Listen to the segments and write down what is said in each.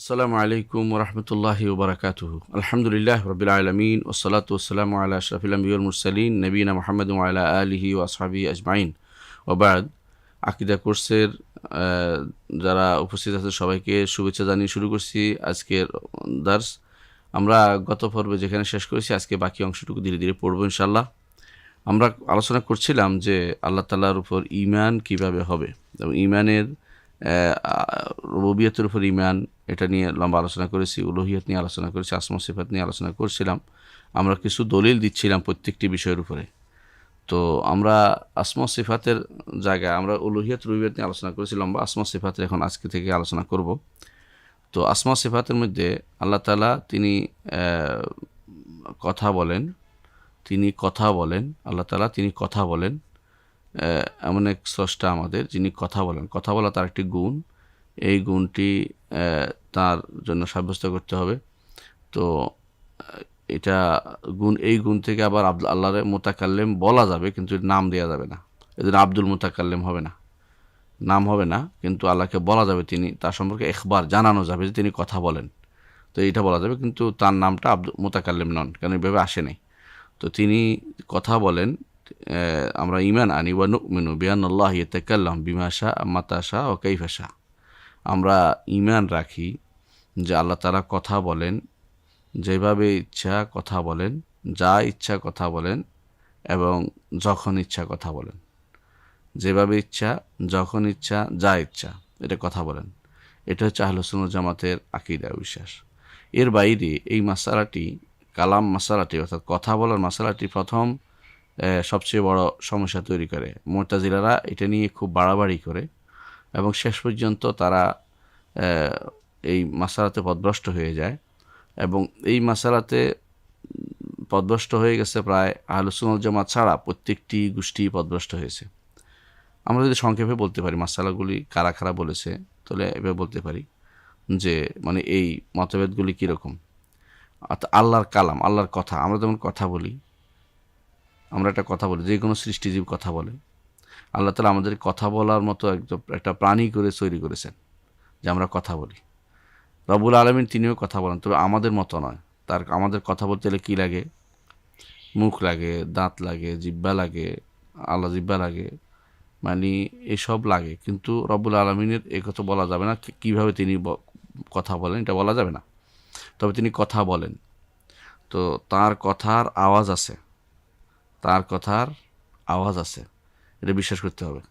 আসসালামু আলাইকুম ওরহমতুল্লাহি ওবরাকাতুহু। আলহামদুলিল্লাহ রবিল আলমিন ওসলাত ওসালাম আল্লাহ আশরাফিল আম্বিয়াল মুরসালিন নবীনা মোহাম্মদ আলা আলিহি ও আসহাবি আজমাইন। ওবাদ, আকিদা কোর্সের যারা উপস্থিত আছে সবাইকে শুভেচ্ছা জানিয়ে শুরু করছি আজকের দার্স। আমরা গত পর্বে যেখানে শেষ করেছি আজকে বাকি অংশটুকু ধীরে ধীরে পড়বো ইনশাল্লাহ। আমরা আলোচনা করছিলাম যে আল্লাহ তাআলার উপর ঈমান কিভাবে হবে এবং ঈমানের রুবুবিয়তের উপর ঈমান, এটা নিয়ে লম্বা আলোচনা করেছি। উলুহিয়ত নিয়ে আলোচনা করেছি, আসমা সিফাত নিয়ে আলোচনা করছিলাম। আমরা কিছু দলিল দিচ্ছিলাম প্রত্যেকটি বিষয়ের উপরে। তো আমরা আসমা সিফাতের জায়গায় আমরা উলুহিয়ত রুবুবিয়ত নিয়ে আলোচনা করেছি লম্বা। আসমা সিফাতের এখন আজকে থেকে আলোচনা করব। তো আসমা সিফাতের মধ্যে আল্লাহ তাআলা তিনি কথা বলেন, আল্লাহ তাআলা তিনি কথা বলেন। এমন এক স্রষ্টা আমাদের যিনি কথা বলেন। কথা বলা তার একটি গুণ। এই গুণটি তার জন্য সাব্যস্ত করতে হবে। তো এটা এই গুণ থেকে আবার আল্লাহরে মুতাকাল্লিম বলা যাবে, কিন্তু নাম দেওয়া যাবে না। এজন্য আব্দুল মুতাকাল্লিম হবে না, নাম হবে না, কিন্তু আল্লাহকে বলা যাবে, তিনি তার সম্পর্কে ইখবার জানানো যাবে যে তিনি কথা বলেন। তো এইটা বলা যাবে, কিন্তু তার নামটা আব্দুল মুতাকাল্লিম নন, কারণ এইভাবে আসে নাই। তো তিনি কথা বলেন। আমরা ঈমান আনি ওয়া নুমিনু বিআন্নাল্লাহ ইয়াতাকাল্লাম বিমা শাআ মাতা শাআ ওয়া কাইফা শাআ। আমরা ঈমান রাখি যে আল্লাহ তাআলা কথা বলেন, যেভাবে ইচ্ছা কথা বলেন, যা ইচ্ছা কথা বলেন এবং যখন ইচ্ছা কথা বলেন। যেভাবে ইচ্ছা, যখন ইচ্ছা, যা ইচ্ছা, এটা কথা বলেন। এটা হচ্ছে আহলুস সুন্নাহ জামাতের আকীদা বিশ্বাস। এর বাইরে এই মাসালাটি, কালাম মাসালাটি অর্থাৎ কথা বলার মাসালাটি প্রথম সবচেয়ে বড় সমস্যা তৈরি করে। মুতাজিলারা এটা নিয়ে খুব বাড়াবাড়ি করে এবং শেষ পর্যন্ত তারা এই মাসালাতে পথভ্রষ্ট হয়ে যায়। এবং এই মাসালাতে পথভ্রষ্ট হয়ে গেছে প্রায় আহলুস সুন্নাহ জামাত ছাড়া প্রত্যেকটি গোষ্ঠী পথভ্রষ্ট হয়েছে। আমরা যদি সংক্ষেপে বলতে পারি মাসালাগুলি কারা কারা বলেছে, তাহলে এভাবে বলতে পারি যে মানে এই মতভেদগুলি কীরকম। আল্লাহর কালাম, আল্লাহর কথা, আমরা যেমন কথা বলি, আমরা একটা কথা বলি, যে কোনো সৃষ্টিজীব কথা বলে। আল্লাহ তাআলা আমাদের কথা বলার মতো একটা প্রাণী করে তৈরি করেছেন যে আমরা কথা বলি। রব্বুল আলামিন তিনিও কথা বলেন, তবে আমাদের মতো নয়। আমাদের কথা বলতে গেলে কী লাগে? মুখ লাগে, দাঁত লাগে, জিহ্বা লাগে, আল্লাহ জিহ্বা লাগে, মানে এসব লাগে। কিন্তু রব্বুল আলামিনের এ কথা বলা যাবে না, কীভাবে তিনি কথা বলেন এটা বলা যাবে না। তবে তিনি কথা বলেন। তো তার কথার আওয়াজ আছে, তার কথার আওয়াজ আছে, এটা বিশ্বাস করতে হবে।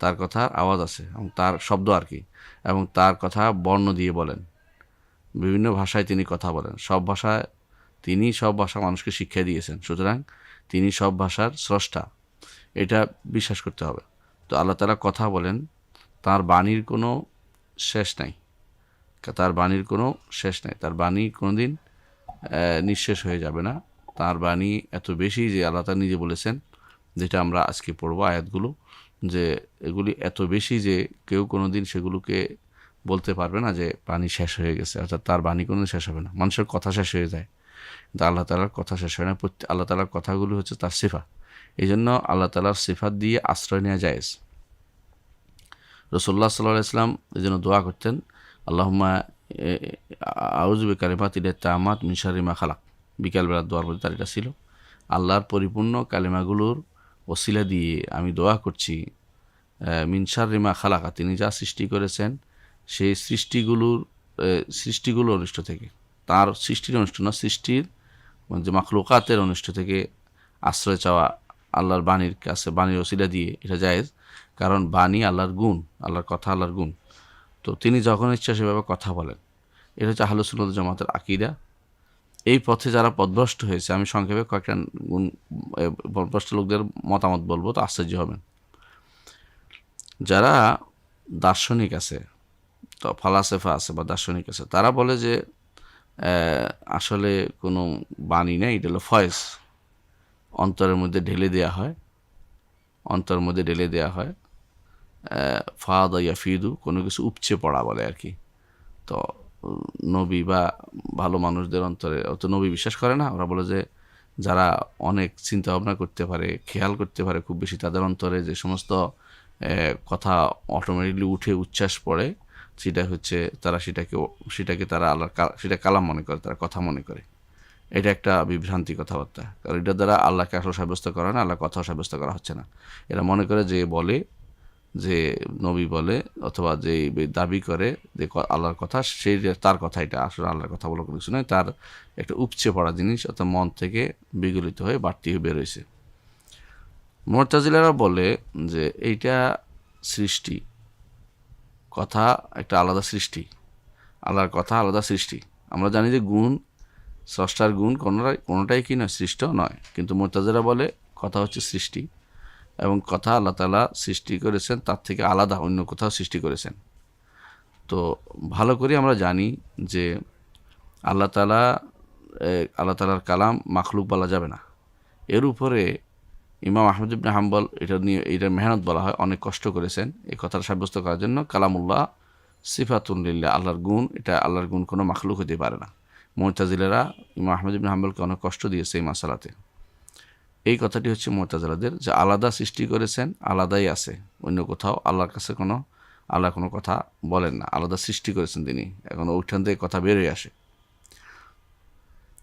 তার কথার আওয়াজ আছে এবং তার শব্দ আর কি, এবং তার কথা বর্ণ দিয়ে বলেন। বিভিন্ন ভাষায় তিনি কথা বলেন। তিনি সব ভাষা মানুষকে শিক্ষা দিয়েছেন, সুতরাং তিনি সব ভাষার স্রষ্টা, এটা বিশ্বাস করতে হবে। তো আল্লাহ তাআলা কথা বলেন, তার বাণীর কোনো শেষ নাই, তার বাণীর কোনো শেষ নাই, তার বাণী কোনোদিন নিঃশেষ হয়ে যাবে না। তার বাণী এত বেশি যে আল্লাহ তাআলা নিজে বলেছেন, যেটা আমরা আজকে পড়বো আয়াতগুলো, যে এগুলি এত বেশি যে কেউ কোনোদিন সেগুলোকে বলতে পারবে না যে বাণী শেষ হয়ে গেছে, অর্থাৎ তার বাণী কোনোদিন শেষ হবে না। মানুষের কথা শেষ হয়ে যায়, কিন্তু আল্লাহ তাআলার কথা শেষ হয় না। আল্লাহ তাআলার কথাগুলো হচ্ছে তার সিফাত। এই জন্য আল্লাহ তাআলার সিফাত দিয়ে আশ্রয় নেওয়া জায়েজ। রাসূলুল্লাহ সাল্লাল্লাহু আলাইহি ওয়াসাল্লাম এই জন্য দোয়া করতেন, আল্লাহুম্মা আউযু বিকালিমাতিল্লাহি তাম্মাত মিন শাররি মা খালাক। বিকালবেলার দোয়ার মধ্যে তার এটা ছিল, আল্লাহর পরিপূর্ণ কালিমাগুলোর ওসিলা দিয়ে আমি দোয়া করছি মিন শাররি মা খালাকা, তিনি যা সৃষ্টি করেছেন সেই সৃষ্টিগুলোর অনিষ্ট থেকে, তার সৃষ্টির অনিষ্ট না, সৃষ্টির যে মাখলুকাতের অনিষ্ট থেকে আশ্রয় চাওয়া আল্লাহর বাণীর কাছে, বাণীর ওসিলা দিয়ে, এটা জায়েজ। কারণ বাণী আল্লাহর গুণ, আল্লাহর কথা আল্লাহর গুণ। তো তিনি যখন ইচ্ছা সেভাবে কথা বলেন। এটা হচ্ছে আহলুস সুন্নাহ জামাতের আকীদা। এই পথে যারা পথভ্রষ্ট হয়েছে, আমি সংক্ষেপে কয়েকটা পথভ্রষ্ট লোকদের মতামত বলবো, তো আশ্চর্য হবেন। যারা দার্শনিক আছে, তো ফালাসেফা আছে বা দার্শনিক আছে, তারা বলে যে আসলে কোনো বাণী নেই, এটা হলো ফয়েজ, অন্তরের মধ্যে ঢেলে দেওয়া হয়, অন্তরের মধ্যে ঢেলে দেওয়া হয়। ফাদা ইয়াফিদু, কোনো কিছু উপচে পড়া বলে আর কি। তো নবী বা ভালো মানুষদের অন্তরে, অত নবী বিশ্বাস করে না, ওরা বলে যে যারা অনেক চিন্তা ভাবনা করতে পারে, খেয়াল করতে পারে খুব বেশি, তাদের অন্তরে যে সমস্ত কথা অটোমেটিকলি উঠে উচ্ছ্বাস পড়ে, সেটা হচ্ছে তারা সেটাকে তারা সেটা কালাম মনে করে, তারা কথা মনে করে। এটা একটা বিভ্রান্তি কথাবার্তা, কারণ এটা দ্বারা আল্লাহকে আসলে সাব্যস্ত করা না, আল্লাহ কথাও সাব্যস্ত করা হচ্ছে না। এরা মনে করে যে বলে, যে নবী বলে অথবা যে দাবি করে যে আল্লাহর কথা, সেই তার কথা, এটা আসলে আল্লাহর কথা বলে কোনো কিছু নয়, তার একটা উপচে পড়া জিনিস, অর্থাৎ মন থেকে বিগলিত হয়ে বাড়তি হয়ে বেরোইছে। মুতাজিলারা বলে যে এইটা সৃষ্টি, কথা একটা আলাদা সৃষ্টি, আল্লাহর কথা আলাদা সৃষ্টি। আমরা জানি যে গুণ, স্রষ্টার গুণ কোনোটাই কি নয়, সৃষ্ট নয়, কিন্তু মুতাজিলা বলে কথা হচ্ছে সৃষ্টি, এবং কথা আল্লাহ তাআলা সৃষ্টি করেছেন, তার থেকে আলাদা অন্য কোথাও সৃষ্টি করেছেন। তো ভালো করে আমরা জানি যে আল্লাহ তাআলার কালাম মাখলুক বলা যাবে না। এর উপরে ইমাম আহমদ ইবনে হাম্বল এটা মেহনত বলা হয়, অনেক কষ্ট করেছেন এই কথাটা সাব্যস্ত করার জন্য। কালামুল্লাহ সিফাতুন লিল্লাহ, আল্লাহর গুণ, এটা আল্লাহর গুণ কোনো মাখলুক হতে পারে না। মুতাজিলারা ইমাম আহমদ ইবনে হাম্বলকে অনেক কষ্ট দিয়েছে এই মাসালাতে। এই কথাটি হচ্ছে মুতাজিলাদের, যে আলাদা সৃষ্টি করেছেন, আলাদাই আছে, অন্য কোথাও আল্লাহর কাছে আল্লাহ কোনো কথা বলেন না, আলাদা সৃষ্টি করেছেন তিনি, এখন ওইখান থেকে কথা বেরোয় আসে।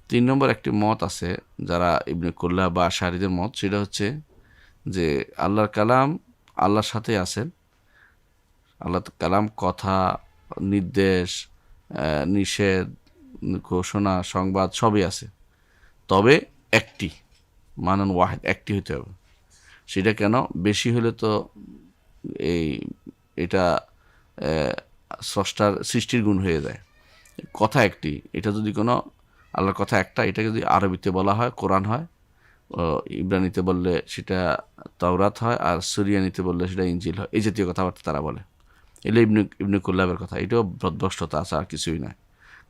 3 নম্বর একটি মত আছে যারা ইবনে কুল্লাহ বা আশআরীদের মত, সেটা হচ্ছে যে আল্লাহর কালাম আল্লাহর সাথে আছেন, আল্লাহ কালাম কথা, নির্দেশ, নিষেধ, ঘোষণা, সংবাদ সবই আছে, তবে একটি, মানান ওয়াহিদ, একটি হতে হবে। সেটা কেন? বেশি হলে তো এটা স্রষ্টার সৃষ্টির গুণ হয়ে যায়। কথা একটি, এটা যদি কোনো আল্লাহর কথা একটা, এটাকে যদি আরবিতে বলা হয় কোরআন হয়, ইব্রানিতে বললে সেটা তাওরাত হয়, আর সুরিয়ানিতে বললে সেটা ইনজিল হয়। এই জাতীয় কথাবার্তা তারা বলে। এলে ইবনে কুল্লাবের কথা, এটাও ভ্রষ্টতা আছে, আর কিছুই নয়।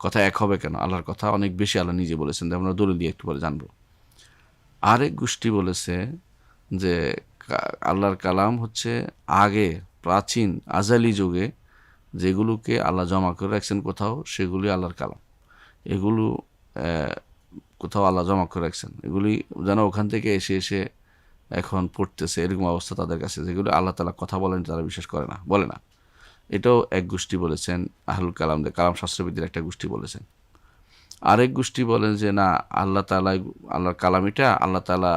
কথা এক হবে কেন? আল্লাহর কথা অনেক বেশি আল্লাহ নিজে বলেছেন, আমরা দলিল দিয়ে একটু পরে জানবো। আরেক গোষ্ঠী বলেছে যে আল্লাহর কালাম হচ্ছে আগে প্রাচীন আজালি যুগে যেগুলোকে আল্লাহ জমা করে রাখছেন কোথাও, সেগুলি আল্লাহর কালাম। এগুলো কোথাও আল্লাহ জমা করে রাখছেন, এগুলি যেন ওখান থেকে এসে এসে এখন পড়তেছে, এরকম অবস্থা তাদের কাছে, যেগুলো আল্লাহ তাআলা কথা বলেন তারা বিশ্বাস করে না, বলে না। এটাও এক গোষ্ঠী বলেছেন, আহলুল কালামদের, কালাম শাস্ত্রবিদদের একটা গোষ্ঠী বলেছেন। আরেক গোষ্ঠী বলেন যে না, আল্লাহর কালাম এটা, আল্লাহ তাআলা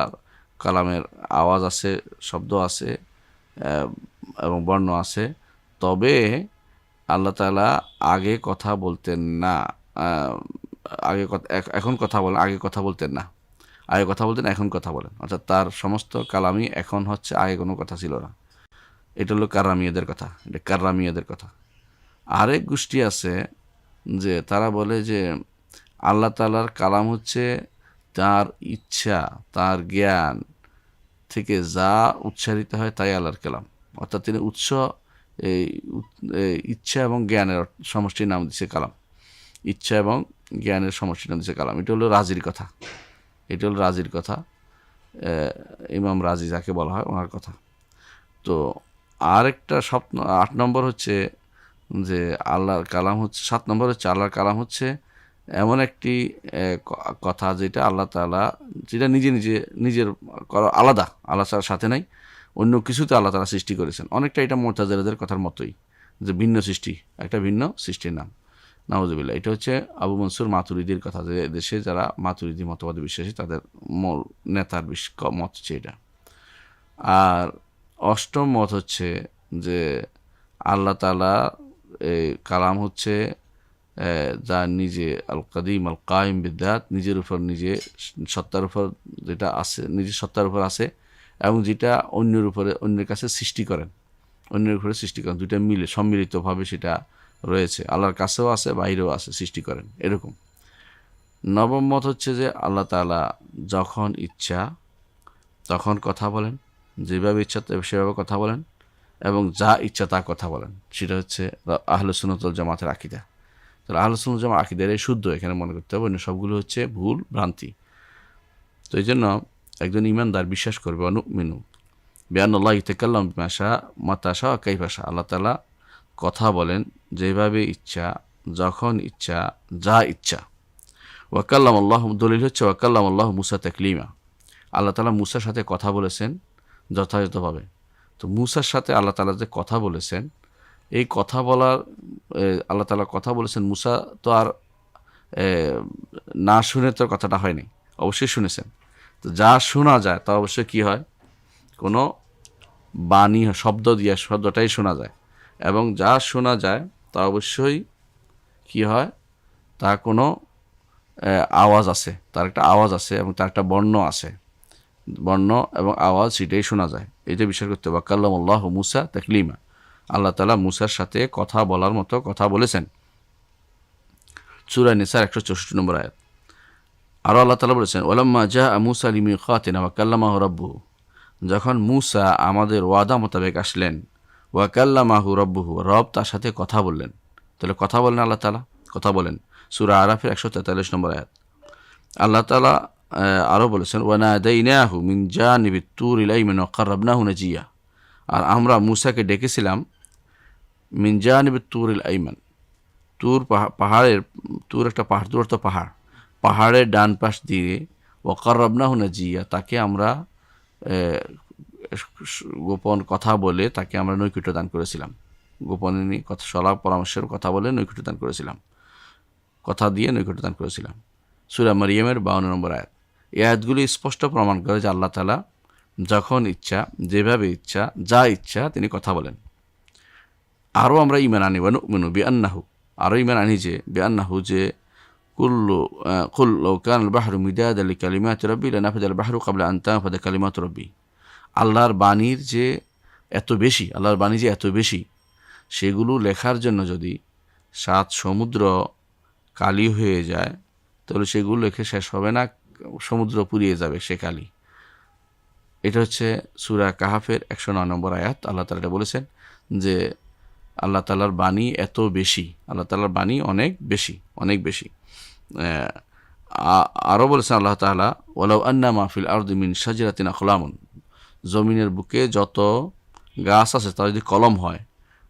কালামের আওয়াজ আছে, শব্দ আছে, এবং বর্ণ আছে, তবে আল্লাহ তাআলা আগে কথা বলতেন না, এখন কথা বলেন, আগে কথা বলতেন না, আগে কথা বলতেন, এখন কথা বলেন, অর্থাৎ তার সমস্ত কালামই এখন হচ্ছে, আগে কোনো কথা ছিল না। এটা হলো কারামিয়াদের কথা, এটা কারামিয়াদের কথা। আরেক গোষ্ঠী আছে যে তারা বলে যে আল্লাহ তাআলার কালাম হচ্ছে তার ইচ্ছা, তার জ্ঞান থেকে যা উচ্চারিত হয় তাই আল্লাহর কালাম, অর্থাৎ তিনি ইচ্ছা এবং জ্ঞানের সমষ্টির নাম দিচ্ছে কালাম, ইচ্ছা এবং জ্ঞানের সমষ্টির নাম দিচ্ছে কালাম। এটা হলো রাজির কথা, এটা হলো রাজির কথা, ইমাম রাজি যাকে বলা হয় ওনার কথা। তো আরেকটা 8 নম্বর হচ্ছে যে আল্লাহর কালাম হচ্ছে, 7 নম্বর হচ্ছে আল্লাহর কালাম হচ্ছে এমন একটি কথা যেটা আল্লাহ তাআলা, যেটা নিজের আলাদা, আল্লাহর সাথে নাই, অন্য কিছুতে আল্লাহ তাআলা সৃষ্টি করেছেন। অনেকটা এটা মুতাজিলাদের কথার মতোই, যে ভিন্ন সৃষ্টি, একটা ভিন্ন সৃষ্টির নাম, নাউজুবিল্লাহ। এটা হচ্ছে আবু মনসুর মাতুরিদির কথা, যে দেশে যারা মাতুরিদি মতবাদে বিশ্বাসী তাদের মূল নেতার মত হচ্ছে এটা। আর 8ম মত হচ্ছে যে আল্লাহ তাআলা কালাম হচ্ছে যা নিজে আল কাদিম আল কায়েম বিদ্যাত, নিজের উপর নিজে, সত্তার উপর যেটা আছে, নিজের সত্তার উপর আছে, এবং যেটা অন্যের কাছে সৃষ্টি করেন, অন্যের উপরে সৃষ্টি করেন, দুইটা মিলে সম্মিলিতভাবে সেটা রয়েছে, আল্লাহর কাছেও আছে, বাইরেও আছে, সৃষ্টি করেন, এরকম। 9ম মত হচ্ছে যে আল্লাহ তাআলা যখন ইচ্ছা তখন কথা বলেন, যেভাবে ইচ্ছা সেভাবে কথা বলেন, এবং যা ইচ্ছা তা কথা বলেন। সেটা হচ্ছে আহলে সুন্নাত ওয়াল জামাতের আকীদা। তাহলে আহলে সুন্নাত ওয়াল জামাত আকীদার এই শুদ্ধ, এখানে মনে করতে হবে, অন্য সবগুলো হচ্ছে ভুল ভ্রান্তি। তো এই জন্য একজন ইমানদার বিশ্বাস করবে, অনুমিনু বিআন্নাল্লাহ ইয়াতাকাল্লামু বিমা শাআ মাতা শাআ কাইফা শাআ, আল্লাহ তাআলা কথা বলেন যেভাবে ইচ্ছা, যখন ইচ্ছা, যা ইচ্ছা। ওয়া কাল্লামাল্লাহু, দলিল হচ্ছে ওয়া কাল্লামাল্লাহু মূসা তাকলিমা, আল্লাহ তাআলা মূসার সাথে কথা বলেছেন যথাযথভাবে। তো মূসার সাথে আল্লাহ তাআলা যে কথা বলেছেন, এই কথা বলার আল্লাহ তাআলা কথা বলেছেন, মুসা তো আর না শুনে তো কথাটা হয়নি, অবশ্যই শুনেছেন। তো যা শোনা যায় তা অবশ্যই কী হয়, কোনো বাণী শব্দ দিয়ে শব্দটাই শোনা যায়, এবং যা শোনা যায় তা অবশ্যই কী হয়, তা কোনো আওয়াজ আছে, তার একটা আওয়াজ আছে এবং তার একটা বর্ণ আছে, বর্ণ এবং আওয়াজ সেটাই শোনা যায়। এটা বিশ্বাস করতে হবে। কাল্লামুল্লাহ মুসা তাকলিমা, আল্লাহ তাআলা মুসার সাথে কথা বলার মতো কথা বলেছেন। সূরা নিসার 164 নম্বর আয়াত। আরও আল্লাহ তাআলা বলেছেন, ওয়ালাম্মা জাআ মুসা লিমিকাতিনা ওয়া কাল্লামাহু রাব্বুহু, যখন মুসা আমাদের ওয়াদা মোতাবেক আসলেন, ওয়া কাল্লামাহু রাব্বুহু, রব তার সাথে কথা বললেন। তাহলে কথা বলেন, আল্লাহ তাআলা কথা বলেন। সূরা আরাফের 143 নম্বর আয়াত। আল্লাহ তাআলা আরও বলেছেন, ওয়া নাদাইনাহু মিন জানিবিত তুরিল আইমান ওয়া কাররাবনাহু নাজিয়া, আর আমরা মুসাকে ডেকেছিলাম মিন জানিবিত তুরিল আইমান, তুর পাহাড়ের, তুর একটা পাহাড়, তুর তো পাহাড়, পাহাড়ের ডান পাশ দিয়ে, ওয়া কাররাবনাহু নাজিয়া, তাকে আমরা গোপন কথা বলে তাকে আমরা নৈকট্য দান করেছিলাম। গোপনে কথা, সলা পরামর্শের কথা বলে নৈকট্য দান করেছিলাম, কথা দিয়ে নৈকট্য দান করেছিলাম। সূরা মারিয়ামের 52 নম্বর আয়াত। এই আয়াতগুলি স্পষ্ট প্রমাণ করে যে আল্লাহ তাআলা যখন ইচ্ছা, যেভাবে ইচ্ছা, যা ইচ্ছা তিনি কথা বলেন। আরও আমরা ইমান আনি, ওয়ানুমিনু বিআন্নাহু, আরও ইমান আনি যে বিআন্নাহু, যে কুল লাউ কানাল বাহরু মিদাদান লিকালিমাতি রাব্বি লানাফাদাল বাহরু ক্বাবলা আন তানফাদা কালিমাতু রাব্বি, আল্লাহর বাণীর যে এত বেশি, আল্লাহর বাণী যে এত বেশি, সেগুলো লেখার জন্য যদি 7 সমুদ্র কালি হয়ে যায়, তাহলে সেগুলো লেখে শেষ হবে না, সমুদ্র পুড়িয়ে যাবে সে কালি। এটা হচ্ছে সূরা কাহাফের 109 নম্বর আয়াত। আল্লাহ তাআলা এটা বলেছেন যে আল্লাহ তাআলার বাণী এত বেশি, আল্লাহ তাআলার বাণী অনেক বেশি, অনেক বেশি। আরও বলেছেন আল্লাহ তাআলা, ওয়ালাউ আন্না মা ফিল আরদি মিন শাজারাতিন আকলামুন, জমিনের বুকে যত গাছ আছে তা যদি কলম হয়,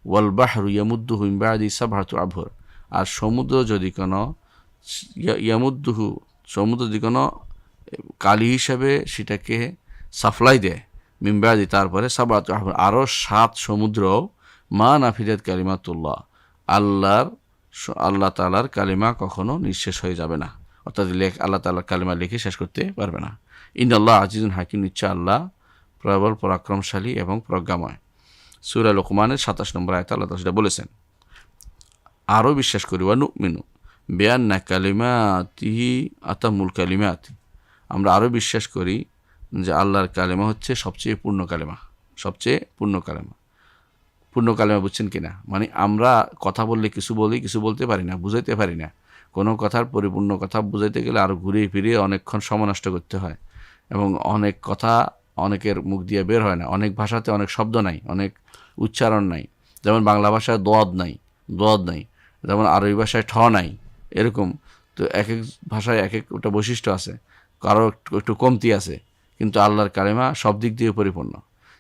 ওয়াল বাহরু ইয়ামুদ্দুহু মিন বাদি সাবআতি আবহুর, আর সমুদ্র যদি কোনো ইয়ামুদ্দুহু, সমুদ্র যদি কোনো কালি হিসাবে সেটাকে সাপ্লাই দেয়, মিন বাদি, তারপরে সাবআতি আবহুর, আরও 7 সমুদ্র, মা নাফিদাত কালিমাতুল্লাহ, আল্লাহ তাআলার কালিমা কখনো নিঃশেষ হয়ে যাবে না, অর্থাৎ আল্লাহ তাআলার কালিমা লিখে শেষ করতে পারবে না। ইন্নাল্লাহ আজিজুন হাকিম, নিশ্চয় আল্লাহ প্রবল পরাক্রমশালী এবং প্রজ্ঞাময়। সূরা লোকমানের 27 নম্বর আয়াতে আল্লাহ তাআলা সেটা বলেছেন। আরও বিশ্বাস করি, ওয়া নুমিনু বিআন্না কালিমাতিহি আতামুল কালিমাত, আমরা আরও বিশ্বাস করি যে আল্লাহর কালেমা হচ্ছে সবচেয়ে পূর্ণ কালেমা, সবচেয়ে পূর্ণ কালেমা। পূর্ণ কালেমা বুঝছেন কিনা, মানে আমরা কথা বললে কিছু বলি, কিছু বলতে পারি না, বুঝাইতে পারি না। কোনো কথার পরিপূর্ণ কথা বুঝাইতে গেলে আরও ঘুরিয়ে ফিরিয়ে অনেকক্ষণ সময় নষ্ট করতে হয়, এবং অনেক কথা অনেকের মুখ দিয়ে বের হয় না। অনেক ভাষাতে অনেক শব্দ নাই, অনেক উচ্চারণ নাই। যেমন বাংলা ভাষায় দোয়াদ নাই, দোয়াদ নাই, যেমন আরবি ভাষায় ঠ নাই, এরকম। তো এক এক ভাষায় এক একটা বৈশিষ্ট্য আছে, কারো একটু কমতি আছে, কিন্তু আল্লাহর কালেমা সব দিক দিয়ে পরিপূর্ণ।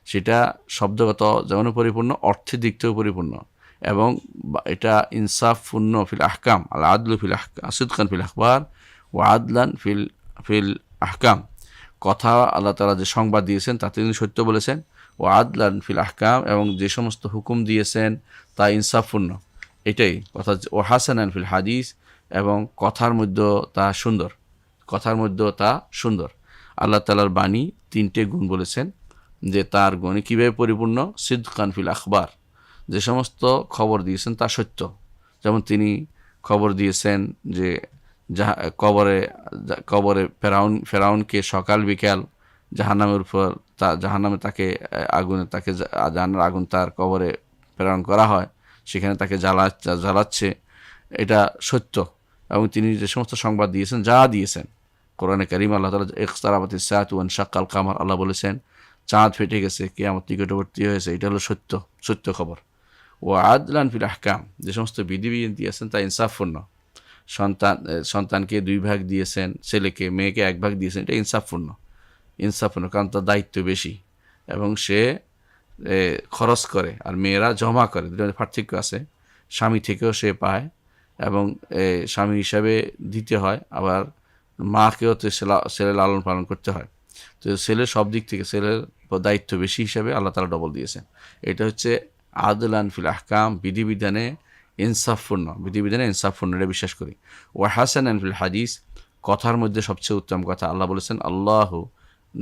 সেটা শব্দগত যেমন পরিপূর্ণ, অর্থের দিক থেকেও পরিপূর্ণ, এবং এটা ইনসাফপূর্ণ ফিল আহকাম, আল আদলু ফিল আহকাম, সিদকান ফিল আখবার ও আদলান ফিল আহকাম, কথা আল্লাহ তাআলা যে সংবাদ দিয়েছেন তাতে তিনি সত্য বলেছেন, ও আদলান ফিল আহকাম, এবং যে সমস্ত হুকুম দিয়েছেন তা ইনসাফপূর্ণ, এটাই কথা। ও হাসানান ফিল হাদিস, এবং কথার মধ্যে তা সুন্দর, কথার মধ্যে তা সুন্দর। আল্লাহ তাআলার বাণী 3টে গুণ বলেছেন যে তার গুণে কীভাবে পরিপূর্ণ। সিদকান ফিল আখবার, যে সমস্ত খবর দিয়েছেন তা সত্য। যেমন তিনি খবর দিয়েছেন যে কবরে ফেরাউনকে সকাল বিকাল জাহান্নামের উপর, জাহান্নামে তাকে আগুনে, তাকে জাহান্নামের আগুন তার কবরে প্রেরণ করা হয়, সেখানে তাকে জ্বালাচ্ছে, এটা সত্য। এবং তিনি যে সমস্ত সংবাদ দিয়েছেন, যা দিয়েছেন, কোরআনে কারীম আল্লাহ তাআলা ইকতারাবাতিস সাআতু ওয়ানশাক্কাল কামার, আল্লাহ বলেছেন চাঁদ ফেটে গেছে, কিয়ামত নিকটবর্তী হয়েছে, এটা হলো সত্য, সত্য খবর। ও আদলান ফিল আহকাম, যে সমস্ত বিধিবিধান দিয়েছেন তা ইনসাফপূর্ণ। সন্তানকে 2 ভাগ দিয়েছেন, ছেলেকে মেয়েকে 1 ভাগ দিয়েছেন, এটা ইনসাফপূর্ণ, কারণ তার দায়িত্ব বেশি এবং সে খরচ করে, আর মেয়েরা জমা করে। দুটোর পার্থক্য আছে, স্বামী থেকেও সে পায় এবং স্বামী হিসাবে দিতে হয়, আবার মাকেও তো ছেলে লালন পালন করতে হয়। তো ছেলের সব দিক থেকে ছেলের দায়িত্ব বেশি হিসাবে আল্লাহ তাআলা ডবল দিয়েছেন। এটা হচ্ছে আদলান ফিল আহকাম, বিধিবিধানে ইনসাফপূর্ণ, বিধিবিধানে ইনসাফপূর্ণ, এটা বিশ্বাস করি। ওয়া হাসানান ফিল হাদিস, কথার মধ্যে সবচেয়ে উত্তম কথা। আল্লাহ বলেছেন আল্লাহু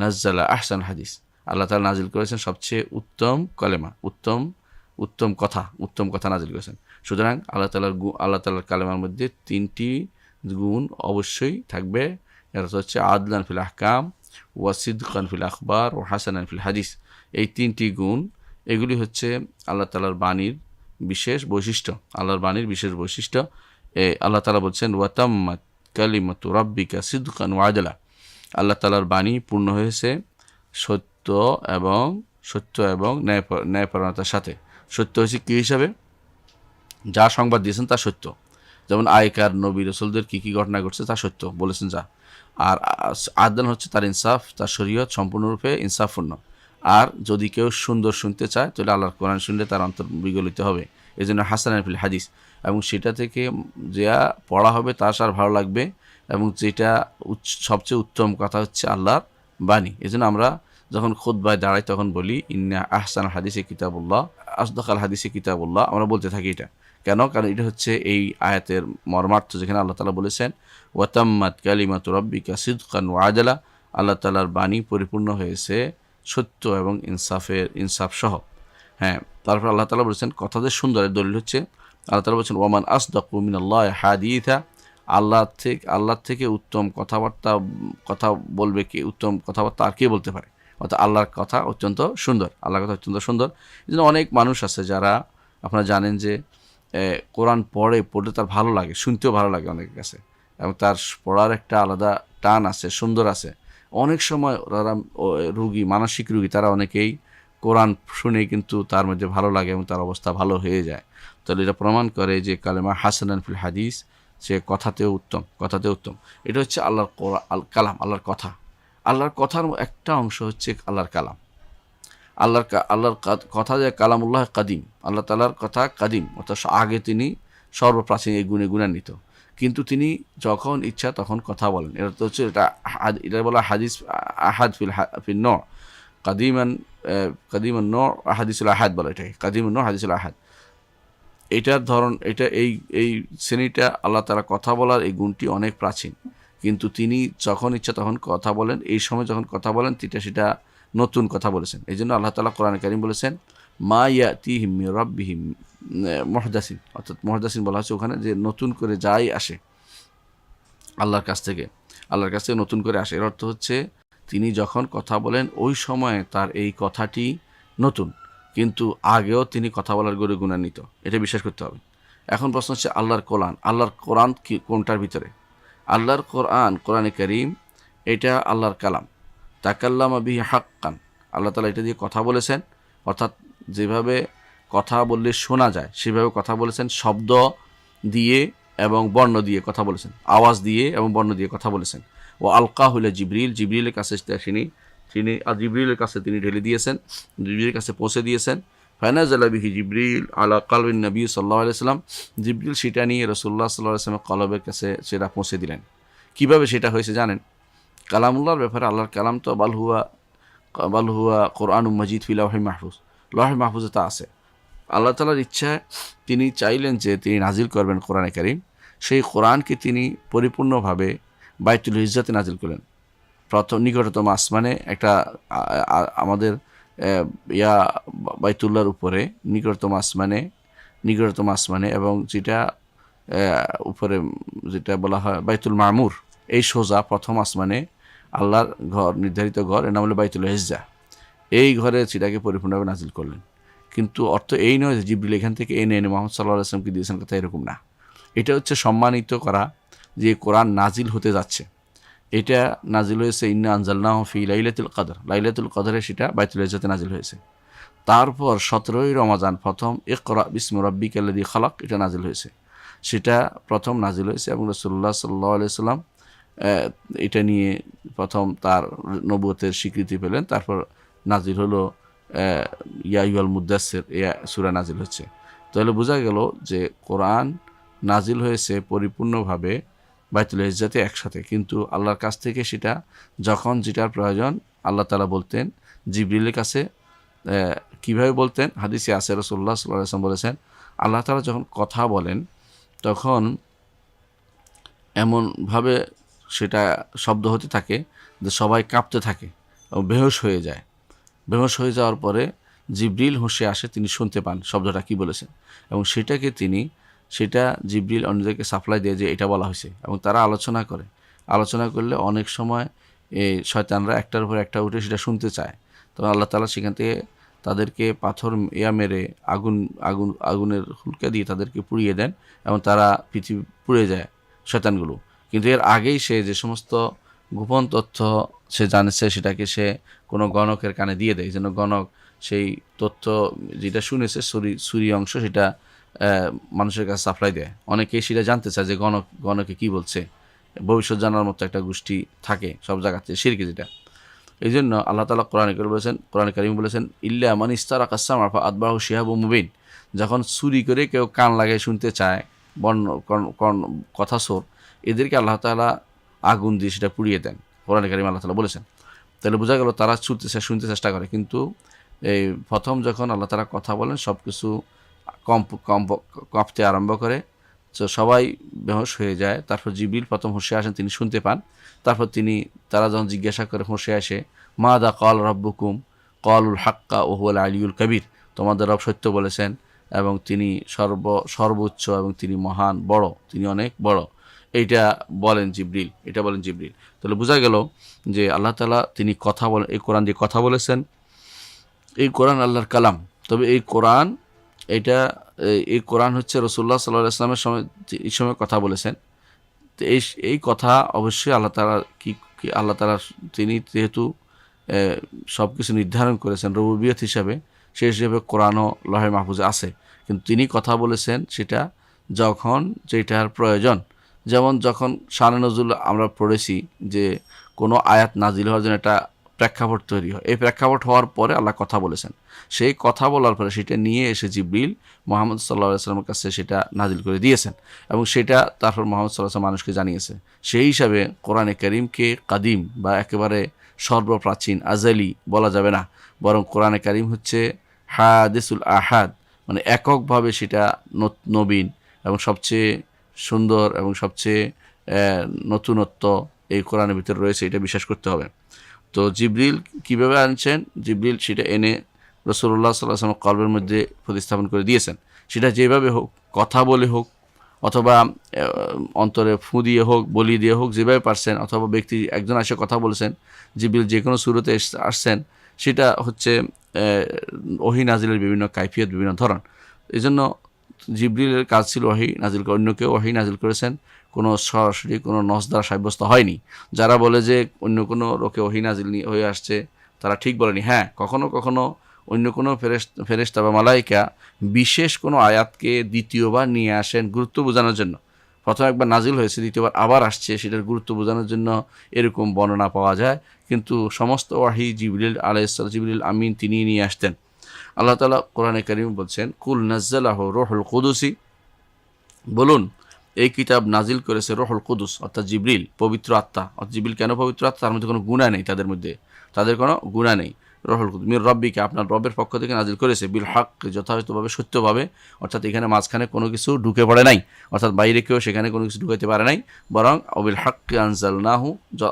নাজ্জালা আহসান হাদিস, আল্লাহ তাআলা নাজিল করেছেন সবচেয়ে উত্তম কালেমা, উত্তম কথা নাজিল করেছেন। সুতরাং আল্লাহ তাআলার কালেমার মধ্যে 3টি গুণ অবশ্যই থাকবে। এর হচ্ছে আদলান ফিল আহকাম, ওয়া সিদকান ফিল আখবার, ও হাসানান ফিল হাদিস। এই 3টি গুণ, এগুলি হচ্ছে আল্লাহ তাআলার বাণীর বিশেষ বৈশিষ্ট্য। আল্লাহর বাণীর বিশেষ বৈশিষ্ট্য। আল্লাহ তাআলা বলছেন ওয়াতাম্মাত কালিমাতু রাব্বিকা সিদকান ওয়া আদলা, আল্লাহ তাআলার বাণী পূর্ণ হয়েছে সত্য এবং ন্যায়পরায়ণতার সাথে। সত্য হয়েছে কী হিসাবে? যা সংবাদ দিয়েছেন তা সত্য, যেমন আগেকার নবী রাসূলদের কী কী ঘটনা ঘটছে তা সত্য বলেছেন যা। আর আদল হচ্ছে তার ইনসাফ, তার শরীয়ত সম্পূর্ণরূপে ইনসাফপূর্ণ। আর যদি কেউ সুন্দর শুনতে চায় তাহলে আল্লাহর কোরআন শুনলে তার অন্তর বিগলিত হবে। এই জন্য হাসানান ফিল হাদিস, এবং সেটা থেকে যা পড়া হবে তার সার ভালো লাগবে, এবং যেটা সবচেয়ে উত্তম কথা হচ্ছে আল্লাহর বাণী। এই জন্য আমরা যখন খুতবায় দাঁড়াই তখন বলি ইন্না আহসানুল হাদিসে কিতাবুল্লাহ, আসদাকাল হাদিসে কিতাবুল্লাহ, আমরা বলতে থাকি এটা। কেন? কারণ এটা হচ্ছে এই আয়াতের মর্মার্থ, যেখানে আল্লাহ তাআলা বলেছেন ওয়াতাম্মাত কালিমাতু রাব্বিকা সিদকান ওয়া আদলা, আল্লাহ তাআলার বাণী পরিপূর্ণ হয়েছে সত্য এবং ইনসাফ সহ। হ্যাঁ, তারপর আল্লাহ তাআলা বলেছেন কথাদের সুন্দরের দলিল হচ্ছে আল্লাহ তাআলা বলেছেন ওয়ামান আসদাকু মিনাল্লাহি হাদিসা, আল্লাহ থেকে উত্তম কথা বলবে কি, উত্তম কথাবার্তা আর কে বলতে পারে? অর্থাৎ আল্লাহর কথা অত্যন্ত সুন্দর, আল্লাহর কথা অত্যন্ত সুন্দর। এই জন্য অনেক মানুষ আছে যারা, আপনারা জানেন যে কোরআন পড়লে তার ভালো লাগে, শুনতেও ভালো লাগে অনেকের কাছে, এবং তার পড়ার একটা আলাদা টান আছে, সুন্দর আছে। অনেক সময় যারা মানসিক রুগী, তারা অনেকেই কোরআন শুনে কিন্তু তার মধ্যে ভালো লাগে এবং তার অবস্থা ভালো হয়ে যায়। তাহলে এটা প্রমাণ করে যে কালেমা হাসানান ফিল হাদিস, সে কথাতেও উত্তম। এটা হচ্ছে আল্লাহর কালাম, আল্লাহর কথা। আল্লাহর কথার একটা অংশ হচ্ছে আল্লাহর কালাম। আল্লাহর কথা যে কালামুল্লাহ কাদিম, আল্লাহ তাআলার কথা কাদিম, অর্থাৎ আগে তিনি সর্বপ্রাচীন, এই গুণে গুণান্বিত, কিন্তু তিনি যখন ইচ্ছা তখন কথা বলেন। এটা তো হচ্ছে এটা বলা হাদিস আহাদ ফিল নূর, কাদিমান নূর হাদিসুল আহাদ বলা, এটাকে কাদিমান নূর হাদিসুল আহাদ। এটার ধরন, এই শ্রেণীটা আল্লাহ তাআলা কথা বলার এই গুণটি অনেক প্রাচীন, কিন্তু তিনি যখন ইচ্ছা তখন কথা বলেন। এই সময় যখন কথা বলেন সেটা নতুন কথা বলেছেন। এই জন্য আল্লাহ তাআলা কোরআনে কারীম বলেছেন মা ইয়াতিহিম মির রাব্বিহিম মুহদাসিন, অর্থাৎ মুহদাসিন বলা হচ্ছে ওখানে যে নতুন করে যাই আসে আল্লাহর কাছ থেকে নতুন করে আসে। এর অর্থ হচ্ছে তিনি যখন কথা বলেন ওই সময়ে তার এই কথাটি নতুন, কিন্তু আগেও তিনি কথা বলার গড়ে গুণান্বিত, এটা বিশ্বাস করতে হবে। এখন প্রশ্ন হচ্ছে আল্লাহর কোরআন কি কোনটার ভিতরে? আল্লাহর কোরআনে কারীম এটা আল্লাহর কালাম, তাকাল্লামা বিহি হাক্কান, আল্লাহ তাআলা এটা দিয়ে কথা বলেছেন, অর্থাৎ যেভাবে কথা বললে শোনা যায় সেভাবে কথা বলেছেন, শব্দ দিয়ে এবং বর্ণ দিয়ে কথা বলেছেন, আওয়াজ দিয়ে এবং বর্ণ দিয়ে কথা বলেছেন। ও আলকাহুল জিবরিলের কাছে জিবরিলের কাছে তিনি ঢেলে দিয়েছেন, জিবরিলের কাছে পৌঁছে দিয়েছেন। ফানাজালা বিহি জিবরিল আলা কালবিন নবী সাল্লাল্লাহু আলাইহি ওয়াসাল্লাম, জিবরিল সেটা নিয়ে রাসূলুল্লাহ সাল্লাল্লাহু আলাইহি ওয়াসাল্লামের কলবের কাছে সেটা পৌঁছে দিলেন। কিভাবে সেটা হয়েছে জানেন? কালামুল্লাহর ব্যাপারে, আল্লাহর কালাম তো বালহুয়া কোরআনুম মাজিদ ফি লাওহিল মাহফুজ, লাওহে মাহফুজে তা আছে। আল্লাহ তাআলার ইচ্ছায় তিনি চাইলেন যে তিনি নাজিল করবেন কোরআনে কারীম, সেই কোরআনকে তিনি পরিপূর্ণভাবে বাইতুল ইজ্জাতে নাজিল করলেন, প্রথম নিকটতম আসমানে, একটা আমাদের বাইতুল্লাহর উপরে নিকটতম আসমানে, এবং যেটা উপরে যেটা বলা হয় বাইতুল মামুর, এই সোজা প্রথম আসমানে আল্লাহর ঘর, নির্ধারিত ঘর, এর নাম হলো বাইতুল ইজ্জা। এই ঘরে সেটাকে পরিপূর্ণভাবে নাজিল করলেন। কিন্তু অর্থ এই নয় যে জিবরিল এখান থেকে এনে মুহাম্মদ সাল্লাল্লাহু আলাইহি ওয়াসাল্লামকে দিয়েছেন, কথা এরকম না। এটা হচ্ছে সম্মানিত করা যে কোরআন নাজিল হতে যাচ্ছে। এটা নাজিল হয়েছে ইন্না আনজালনাহু ফি লাইলাতুল কদর, লাইলাতুল কদরে সেটা বাইতুল ইজ্জাতে নাজিল হয়েছে। তারপর 17ই রমজান প্রথম ইকরা বিসমি রাব্বিকাল্লাযী খালাক, এটা নাজিল হয়েছে, সেটা প্রথম নাজিল হয়েছে, এবং রাসূলুল্লাহ সাল্লাল্লাহু আলাইহি ওয়াসাল্লাম এটা নিয়ে প্রথম তার নবুয়তের স্বীকৃতি পেলেন। তারপর নাজিল হলো ইয়া আইয়ুহাল মুদ্দাসসির, এই সূরা নাজিল হচ্ছে। তাহলে বোঝা গেল যে কোরআন নাজিল হয়েছে পরিপূর্ণভাবে বাইতুল ইজ্জাতে একসাথে, কিন্তু আল্লাহর কাছ থেকে সেটা যখন যেটার প্রয়োজন আল্লাহ তাআলা বলতেন জিবরিলের কাছে কীভাবে বলতেন? হাদিসে আছে রাসূলুল্লাহ সাল্লাল্লাহু আলাইহি ওয়াসাল্লাম বলেছেন, আল্লাহ তাআলা যখন কথা বলেন তখন এমনভাবে সেটা শব্দ হতে থাকে যে সবাই কাঁপতে থাকে এবং বেহুশ হয়ে যায়। বেহুশ হয়ে যাওয়ার পরে জিবরিল হোশে আসে, তিনি শুনতে পান শব্দটা কী বলেছেন, এবং সেটা জিবরিল অন্যদেরকে সাপ্লাই দেয় যে এটা বলা হয়েছে, এবং তারা আলোচনা করলে অনেক সময় এই শয়তানরা একটার উপর একটা উঠে সেটা শুনতে চায়। তখন আল্লাহ তাআলা সেখান থেকে তাদেরকে পাথর মেরে আগুনের হুলকা দিয়ে তাদেরকে পুড়িয়ে দেন, এবং তারা পৃথিবী পুড়ে যায় শয়তানগুলো। কিন্তু এর আগেই সে যে সমস্ত গোপন তথ্য সে জানছে সেটাকে সে কোনো গণকের কানে দিয়ে দেয়, যেন গণক সেই তথ্য যেটা শুনেছে সুরি অংশ সেটা মানুষের কাছে সাপ্লাই দেয়। অনেকেই সেটা জানতে চায় যে গণকে কি বলছে, ভবিষ্যৎ জানার মতো একটা গোষ্ঠী থাকে সব জায়গাতে, শিরকি যেটা। এই জন্য আল্লাহ তাআলা কোরআনে কারীম বলেছেন ইল্লা মান ইস্তারাকা আস-সামআ ফাআতবাহু শিহাবুম মুবিন। যখন চুরি করে কেউ কান লাগায় শুনতে চায় কথা সোর, এদেরকে আল্লাহ তাআলা আগুন দিয়ে সেটা পুড়িয়ে দেন। কোরআনে কারীম আল্লাহ তাআলা বলেছেন। তাহলে বোঝা গেল তারা শুনতে চেষ্টা করে, কিন্তু এই প্রথম যখন আল্লাহ তাআলা কথা বলেন সব কিছু কাঁপতে আরম্ভ করে, তো সবাই বেহুশ হয়ে যায়। তারপর জিবরিল প্রথম হোশে আসেন, তিনি শুনতে পান। তারপর তারা যখন জিজ্ঞাসা করে হোশে আসে, মাদা ক্বাল রাব্বুকুম ক্বালুল হাক্কা ওয়া হুয়াল আলিয়ুল কবির, তোমাদের রব সত্য বলেছেন এবং তিনি সর্বোচ্চ এবং তিনি মহান বড়, তিনি অনেক বড়। এটা বলেন জিবরিল। তাহলে বোঝা গেল যে আল্লাহ তাআলা তিনি কথা বলেন, এই কোরআন দিয়ে কথা বলেছেন। এই কোরআন আল্লাহর কালাম। তবে এই কোরআন হচ্ছে রাসূলুল্লাহ সাল্লাল্লাহু আলাইহি ওয়াসাল্লামের এই সময় কথা বলেছেন। তো এই কথা অবশ্যই আল্লাহ তাআলা তিনি যেহেতু সব কিছু নির্ধারণ করেছেন রুবুবিয়ত হিসাবে, সেই হিসেবে কোরআনও লহে মাহফুজে আছে। কিন্তু তিনি কথা বলেছেন সেটা যখন যেটার প্রয়োজন। যেমন যখন শানে নজুল আমরা পড়েছি যে কোনো আয়াত নাজিল হওয়ার জন্য একটা প্রেক্ষাপট তৈরি হয়, এই প্রেক্ষাপট হওয়ার পরে আল্লাহ কথা বলেছেন। সেই কথা বলার পরে সেটা নিয়ে এসে জিবরিল মুহাম্মদ সাল্লাল্লাহু আলাইহি ওয়াসাল্লামের কাছে সেটা নাজিল করে দিয়েছেন, এবং সেটা তারপর মুহাম্মদ সাল্লাল্লাহু আলাইহি ওয়াসাল্লাম মানুষকে জানিয়েছে। সেই হিসাবে কোরআনে কারীমকে কাদিম বা একেবারে সর্বপ্রাচীন আজালি বলা যাবে না, বরং কোরআনে কারীম হচ্ছে হাদিসুল আহাদ, মানে এককভাবে সেটা নবীন এবং সবচেয়ে সুন্দর এবং সবচেয়ে নতুনত্ব এই কোরআনের ভিতরে রয়েছে, এটা বিশ্বাস করতে হবে। তো জিবরিল কীভাবে আনছেন? জিবরিল সেটা এনে রাসূলুল্লাহ সাল্লাল্লাহু আলাইহি ওয়াসাল্লাম কলবের মধ্যে প্রতিস্থাপন করে দিয়েছেন। সেটা যেভাবে হোক, কথা বলে হোক অথবা অন্তরে ফু দিয়ে হোক, বলি দিয়ে হোক, যেভাবে পারছেন, অথবা ব্যক্তি একজন এসে কথা বলেছেন, জিবরিল যে কোনো সূরতে আসছেন, সেটা হচ্ছে ওহী নাজিলের বিভিন্ন কাইফিয়ত, বিভিন্ন ধরন। এই জন্য জিবরিলের কাজ ছিল ওহী নাজিল করা। অন্য কেউ ওহী নাজিল করেছেন, কোনো সরাসরি কোনো নস দ্বারা সাব্যস্ত হয়নি। যারা বলে যে অন্য কোনো লোকে ওহী নাজিল হয়ে আসছে, তারা ঠিক বলেনি। হ্যাঁ, কখনো কখনো অন্য কোনো ফেরেশতা বা মালাইকা বিশেষ কোনো আয়াতকে দ্বিতীয়বার নিয়ে আসেন গুরুত্ব বোঝানোর জন্য। প্রথম একবার নাজিল হয়েছে, দ্বিতীয়বার আবার আসছে, সেটার গুরুত্ব বোঝানোর জন্য এরকম বর্ণনা পাওয়া যায়। কিন্তু সমস্ত ওয়াহি জিবরিল আমিন তিনি নিয়ে আসতেন। আল্লাহ তাআলা কোরআনে কারীম বলছেন, কুল নাজ্জালাহু রূহুল কুদুসি, বলুন এই কিতাব নাজিল করেছে রূহুল কুদুস, অর্থাৎ জিবরিল, পবিত্র আত্মা। অর্থাৎ জিবরিল কেন পবিত্র আত্মা? তার মধ্যে কোনো গুনাহ নেই, তাদের কোনো গুনাহ নেই। রূহুল কুদুস মির রব্বিকা, আপনার রবের পক্ষ থেকে নাজিল করেছে, বিল হক, যথাযথভাবে, সত্যভাবে। অর্থাৎ এখানে মাঝখানে কোনো কিছু ঢুকে পড়ে নাই, অর্থাৎ বাইরে কেউ সেখানে কোনো কিছু ঢুকাইতে পারে নাই, বরং অবিল হক আনজালনাহু,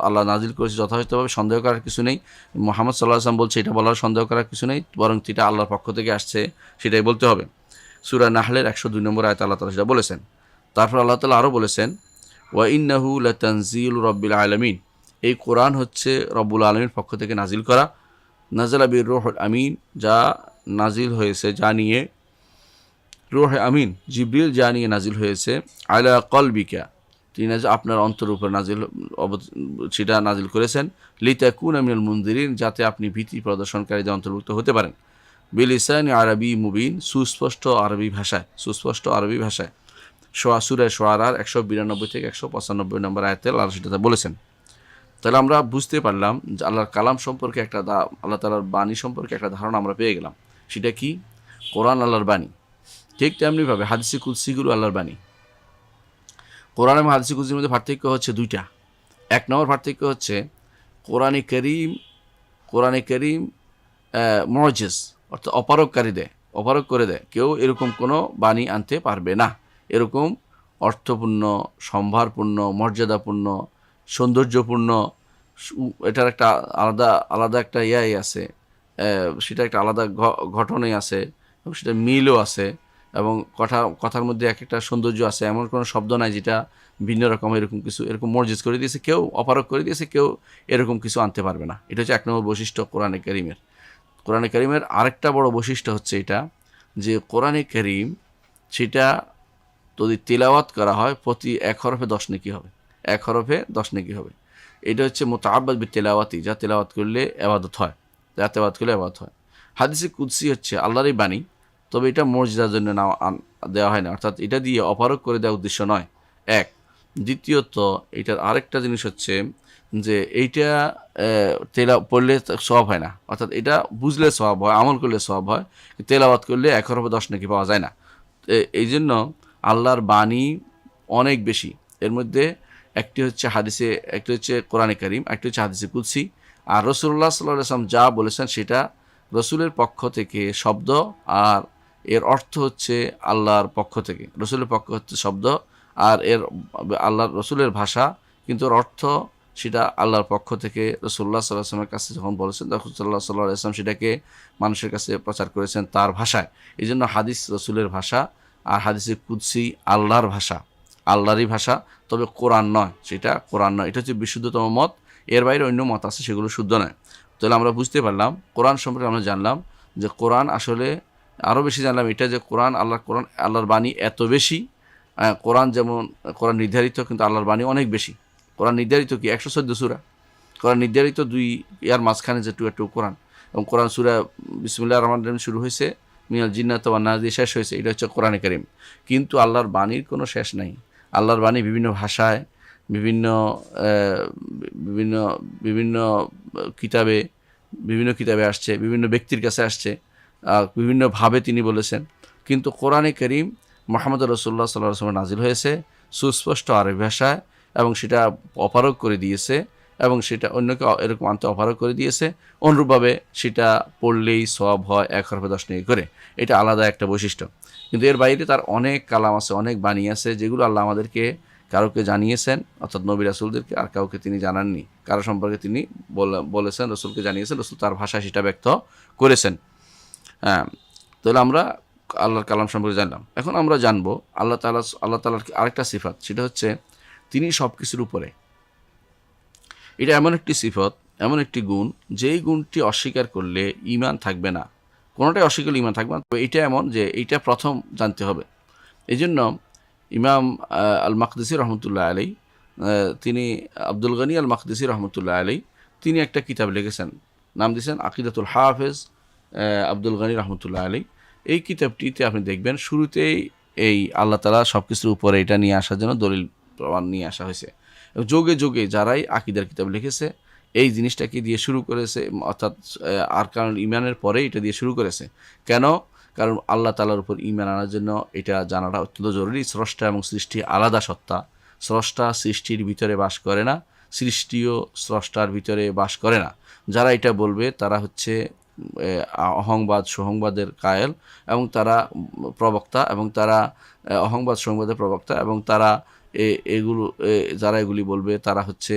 আল্লাহ নাজিল করেছে যথাযথভাবে, সন্দেহ করার কিছু নেই। মুহাম্মদ সাল্লাল্লাহু আলাইহি ওয়াসাল্লাম বলছে এটা বলার সন্দেহ করার কিছু নেই, বরং এটা আল্লাহর পক্ষ থেকে আসছে, সেটাই বলতে হবে। সূরা নাহলের 102 নম্বর আয়াতে আল্লাহ তাআলা সেটা বলেছেন। তারপর আল্লাহ তাআলা আরও বলেছেন, ওয়া ইন্নাহু লাতানজিলু রাব্বিল আলামিন, এই কোরআন হচ্ছে রব্বুল আলামিনের পক্ষ থেকে নাজিল করা। নাজালা বির রূহুল আমিন, যা নাজিল হয়েছে, যা নিয়ে রূহে আমিন জিবরিল যা নিয়ে নাজিল হয়েছে, আলা কলবিকা, তিনি আপনার অন্তর উপর সেটা নাজিল করেছেন, লিতাকুনা মিনাল মুনজিরিন, যাতে আপনি ভীতি প্রদর্শনকারীদের অন্তর্ভুক্ত হতে পারেন, বিলিসানি আরবি মুবিন, সুস্পষ্ট আরবি ভাষায়। সূরা শুআরার 192 থেকে 195 নম্বর আয়াতে আল্লাহ সেটা বলেছেন। তাহলে আমরা বুঝতে পারলাম যে আল্লাহর কালাম সম্পর্কে আল্লাহ তাআলার বাণী সম্পর্কে একটা ধারণা আমরা পেয়ে গেলাম। সেটা কি? কোরআন আল্লাহর বাণী। ঠিক তেমনিভাবে হাদিসে কুদসিগুলো আল্লাহর বাণী। কোরআন এবং হাদিসে কুদসির মধ্যে পার্থক্য হচ্ছে দুইটা। এক নম্বর পার্থক্য হচ্ছে কোরআনে কারীম মুআজ্জিজ, অর্থাৎ অপারগ করে দেয়। কেউ এরকম কোনো বাণী আনতে পারবে না। এরকম অর্থপূর্ণ, সম্ভারপূর্ণ, মর্যাদাপূর্ণ, সৌন্দর্যপূর্ণ, এটার একটা আলাদা একটা ইয়াই আছে, সেটা একটা আলাদা ঘটনাই আছে, এবং সেটা মিলও আছে, এবং কথার মধ্যে এক একটা সৌন্দর্য আছে। এমন কোনো শব্দ নাই যেটা ভিন্ন রকম এরকম মর্জিজ করে দিয়েছে কেউ, অপারগ করে দিয়েছে কেউ, এরকম কিছু আনতে পারবে না। এটা হচ্ছে এক নম্বর বৈশিষ্ট্য কোরআনে কারীমের। কোরআনে কারীমের আরেকটা বড় বৈশিষ্ট্য হচ্ছে এটা, যে কোরআনে কারীম সেটা যদি তিলাওয়াত করা হয় প্রতি 1 হরফে 10 নেকি হবে। 1 হরফে 10 নেকি হবে। এটা হচ্ছে মুতাআব্বাদ বিতিলাওয়াতি, যা তিলাওয়াত করলে ইবাদত হয়, যা তিলাওয়াত করলে ইবাদত হয়। হাদিসে কুদসি হচ্ছে আল্লাহরই বাণী, তবে এটা মর্যাদার জন্য দেওয়া হয় না, অর্থাৎ এটা দিয়ে অপারগ করে দেওয়ার উদ্দেশ্য নয়। এক, দ্বিতীয়ত এটার আরেকটা জিনিস হচ্ছে যে এইটা পড়লে সওয়াব হয় না, অর্থাৎ এটা বুঝলে সওয়াব হয়, আমল করলে সওয়াব হয়, তেলাওয়াত করলে 1 হরফে 10 নেকি পাওয়া যায় না। এই জন্য আল্লাহর বাণী অনেক বেশি। এর মধ্যে একটি হচ্ছে কোরআনে কারীম, একটি হচ্ছে হাদিসে কুদসি। আর রাসূলুল্লাহ সাল্লাল্লাহু আলাইহি ওয়াসাল্লাম যা বলেছেন সেটা রসুলের পক্ষ থেকে শব্দ, আর এর অর্থ হচ্ছে আল্লাহর পক্ষ থেকে। রসুলের পক্ষ হচ্ছে শব্দ, আর আল্লাহর রসুলের ভাষা, কিন্তু ওর অর্থ সেটা আল্লাহর পক্ষ থেকে রাসূলুল্লাহ সাল্লাল্লাহু আলাইহি ওয়াসাল্লামের কাছে যখন বলেছেন, রাসূলুল্লাহ সাল্লাল্লাহু আলাইহি ওয়াসাল্লাম সেটাকে মানুষের কাছে প্রচার করেছেন তার ভাষায়। এই জন্য হাদিস রসুলের ভাষা, আর হাদিসে কুদসি আল্লাহর ভাষা, আল্লাহরই ভাষা, তবে কোরআন নয়, সেটা কোরআন নয়। এটা হচ্ছে বিশুদ্ধতম মত। এর বাইরে অন্য মত আছে, সেগুলো শুদ্ধ নয়। তাহলে আমরা বুঝতে পারলাম কোরআন সম্পর্কে, আমরা জানলাম যে কোরআন আসলে আরও বেশি জানলাম এটা, যে কোরআন আল্লাহর বাণী এত বেশি। কোরআন যেমন কোরআন নির্ধারিত, কিন্তু আল্লাহর বাণী অনেক বেশি। কোরআন নির্ধারিত কি 114 সূরা, কোরআন নির্ধারিত 2 ইয়ার মাঝখানে যে একটু কোরআন, এবং কোরআন সূরা বিসমিল্লাহির রহমানির রহিম শুরু হয়েছে, মিনাল জিন্নাতি ওয়ান নাস দিয়ে শেষ হয়েছে। এটা হচ্ছে কোরআনে কারীম। কিন্তু আল্লাহর বাণীর কোনো শেষ নাই। আল্লাহর বাণী বিভিন্ন ভাষায়, বিভিন্ন বিভিন্ন বিভিন্ন কিতাবে আসছে, বিভিন্ন ব্যক্তির কাছে আসছে, বিভিন্নভাবে তিনি বলেছেন। কিন্তু কোরআনে কারীম মুহাম্মদ রাসূলুল্লাহ সাল্লাল্লাহু আলাইহি ওয়াসাল্লাম নাজিল হয়েছে সুস্পষ্ট আরবি ভাষায়, এবং সেটা অপারগ করে দিয়েছে, এবং সেটা অন্যকে এরকম আনতে অপারগ করে দিয়েছে। অনুরূপভাবে সেটা পড়লেই সওয়াব হয় 1 হরফে 10 নেকি করে। এটা আলাদা একটা বৈশিষ্ট্য। কিন্তু এর বাইরে তার অনেক কালাম আছে, অনেক বাণী আছে, যেগুলো আল্লাহ আমাদেরকে কারোকে জানিয়েছেন, অর্থাৎ নবী রাসূলদেরকে, আর কাউকে তিনি জানাননি। কারো সম্পর্কে তিনি বলেছেন, রসুলকে জানিয়েছেন, রসুল তার ভাষায় সেটা ব্যক্ত করেছেন। হ্যাঁ, তাহলে আমরা আল্লাহর কালাম সম্পর্কে জানলাম। এখন আমরা জানবো আল্লাহ তাআলার আরেকটা সিফাত, সেটা হচ্ছে তিনি সব কিছুর উপরে। এটা এমন একটি সিফত, এমন একটি গুণ, যেই গুণটি অস্বীকার করলে ঈমান থাকবে না। কোনোটাই অস্বীকার করলে ঈমান থাকবে না। তবে এইটা এমন যে এইটা প্রথম জানতে হবে। এই জন্য ইমাম আল মাকদিসি রহমতুল্লাহ আলাই, তিনি আব্দুল গনি আল মাকদিসি রহমতুল্লাহ আলাই, তিনি একটা কিতাব লিখেছেন, নাম দিয়েছেন আকিদাতুল হাফেজ আব্দুল গনি রহমতুল্লাহ আলাই। এই কিতাবটিতে আপনি দেখবেন শুরুতেই এই আল্লাহ তাআলা সব কিছুর উপরে এটা নিয়ে আসার জন্য দলিল প্রমাণ নিয়ে আসা হয়েছে। যোগে যোগে যারাই আকিদার কিতাব লিখেছে এই জিনিসটাকে দিয়ে শুরু করেছে, অর্থাৎ আরকানুল ঈমানের পরে এটা দিয়ে শুরু করেছে। কেন? কারণ আল্লাহ তাআলার উপর ঈমান আনার জন্য এটা জানাটা অত্যন্ত জরুরি। স্রষ্টা এবং সৃষ্টি আলাদা সত্তা। স্রষ্টা সৃষ্টির ভিতরে বাস করে না, সৃষ্টিও স্রষ্টার ভিতরে বাস করে না। যারা এটা বলবে তারা হচ্ছে সোহংবাদের কায়েল, এবং তারা প্রবক্তা, এবং তারা সোহংবাদের প্রবক্তা, এবং তারা যারা এগুলি বলবে তারা হচ্ছে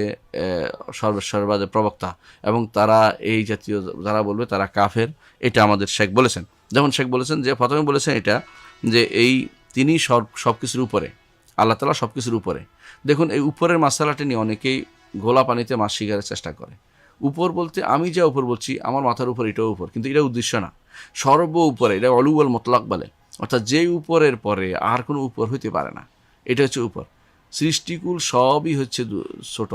সর্ববাদের প্রবক্তা, এবং তারা এই জাতীয় যারা বলবে তারা কাফের। এটা আমাদের শেখ বলেছেন। যেমন শেখ বলেছেন, যে প্রথমে বলেছেন এটা, যে তিনি সব কিছুর উপরে, আল্লাহ তাআলা সব কিছুর উপরে। দেখুন, এই উপরের মাসালাটি নিয়ে অনেকেই ঘোলা পানিতে মাছ শিকারের চেষ্টা করে। উপর বলতে আমি যা উপর বলছি, আমার মাথার উপর এটাও উপর, কিন্তু এটা উদ্দেশ্য না। সর্ব উপরে, এটা অলুয়াল মতলাক বলে, অর্থাৎ যে উপরের পরে আর কোনো উপর হইতে পারে না, এটা হচ্ছে উপর। সৃষ্টিকুল সবই হচ্ছে ছোট,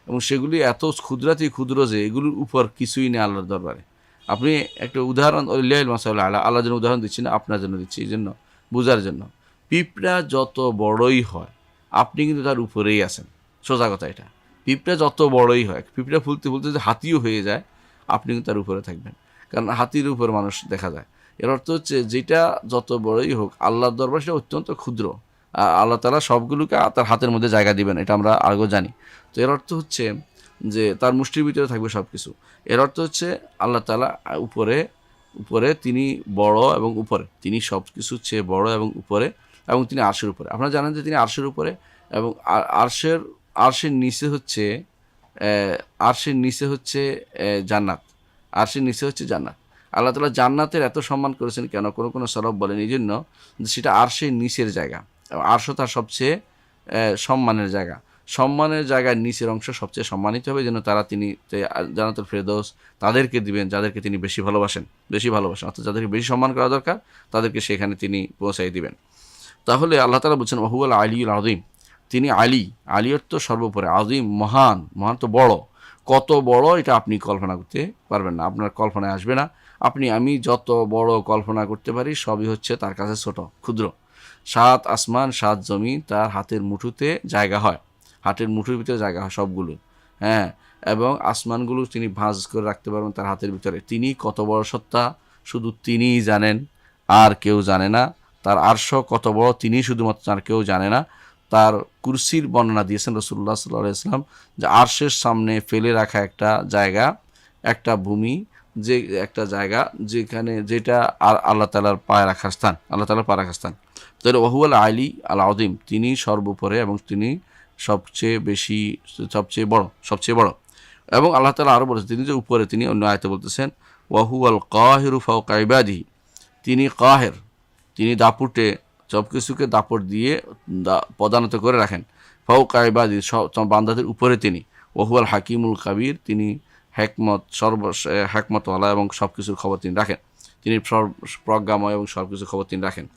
এবং সেগুলি এত ক্ষুদ্রাতি ক্ষুদ্র যে এগুলির উপর কিছুই নেই আল্লাহর দরবারে। আপনি একটা উদাহরণ, আল্লাহর জন্য উদাহরণ দিচ্ছি না, আপনার জন্য দিচ্ছি, এই জন্য বোঝার জন্য। পিঁপড়া যত বড়ই হয় আপনি কিন্তু তার উপরেই আছেন। সোজা কথা এটা। পিঁপড়া যত বড়ই হয়, পিঁপড়া ফুলতে ফুলতে যদি হাতিও হয়ে যায়, আপনি কিন্তু তার উপরে থাকবেন, কারণ হাতির উপর মানুষ দেখা যায়। এর অর্থ হচ্ছে যেটা যত বড়ই হোক আল্লাহর দরবার সেটা অত্যন্ত ক্ষুদ্র। আল্লাহ তাআলা সবগুলোকে তার হাতের মধ্যে জায়গা দিবেন, এটা আমরা আগেও জানি। তো এর অর্থ হচ্ছে যে তার মুষ্টির ভিতরে থাকবে সব কিছু। এর অর্থ হচ্ছে আল্লাহ তাআলা উপরে, উপরে তিনি বড় এবং উপরে, তিনি সব কিছুর চেয়ে বড় এবং উপরে, এবং তিনি আরশের উপরে। আপনারা জানেন যে তিনি আরশের উপরে, এবং আরশের নিচে হচ্ছে আরশের নিচে হচ্ছে জান্নাত, আরশের নিচে হচ্ছে জান্নাত। আল্লাহ তাআলা জান্নাতের এত সম্মান করেছেন কেন? কোনো সালাফ বলেন এই জন্য যে সেটা আরশের নিচের জায়গা, এবং আরশও তার সবচেয়ে সম্মানের জায়গা। সম্মানের জায়গার নিচের অংশ সবচেয়ে সম্মানিত হবে, যেন তিনি জান্নাতুল ফেরদৌস তাদেরকে দিবেন যাদেরকে তিনি বেশি ভালোবাসেন, অর্থাৎ যাদেরকে বেশি সম্মান করা দরকার তাদেরকে সেখানে তিনি পৌঁছাই দিবেন। তাহলে আল্লাহ তাআলা বলছেন ওয়াহুয়াল আলিয়ুল আযীম, তিনি আলী অর্থ সর্বোপরে, আযীম মহান, তো বড়। কত বড় এটা আপনি কল্পনা করতে পারবেন না, আপনার কল্পনায় আসবে না। আমি যত বড় কল্পনা করতে পারি সবই হচ্ছে তার কাছে ছোট, ক্ষুদ্র। 7 আসমান 7 জমি তার হাতের মুঠোতে জায়গা হয়, হাতের মুঠোর ভিতরে জায়গা হয় সবগুলো, হ্যাঁ। এবং আসমানগুলো তিনি ভাঁজ করে রাখতে পারবেন তার হাতের ভিতরে। তিনি কত বড় সত্তা শুধু তিনিই জানেন, আর কেউ জানে না। তার আরশ কত বড় তিনি শুধুমাত্র, আর কেউ জানে না। তার কুরসির বর্ণনা দিয়েছেন রাসূলুল্লাহ সাল্লাল্লাহু আলাইহি ওয়াসাল্লাম, যে আরশের সামনে ফেলে রাখা একটা জায়গা, একটা ভূমি, যে একটা জায়গা যেটা আর আল্লাহ তাআলার পায়ে রাখার স্থান, তাহলে ওয়াহুয়াল আলী আল আযীম, তিনি সর্বোপরে এবং তিনি সবচেয়ে বড়। এবং আল্লাহ তাআলা আরও বলেছেন তিনি যে উপরে, তিনি অন্য আয়াতে বলতেছেন ওয়াহুয়াল কাহিরু ফাওকা ইবাদিহি, তিনি কাহের, তিনি দাপুটে সব কিছুকে দাপট দিয়ে পদানত করে রাখেন। ফাওকা ইবাদিহি, সব বান্দাদের উপরে তিনি। ওয়াহুয়াল হাকিমুল কাবির, তিনি হ্যাকমতওয়ালা এবং সব কিছুর খবর তিনি রাখেন, তিনি প্রজ্ঞাময় এবং সব কিছুর খবর তিনি রাখেন।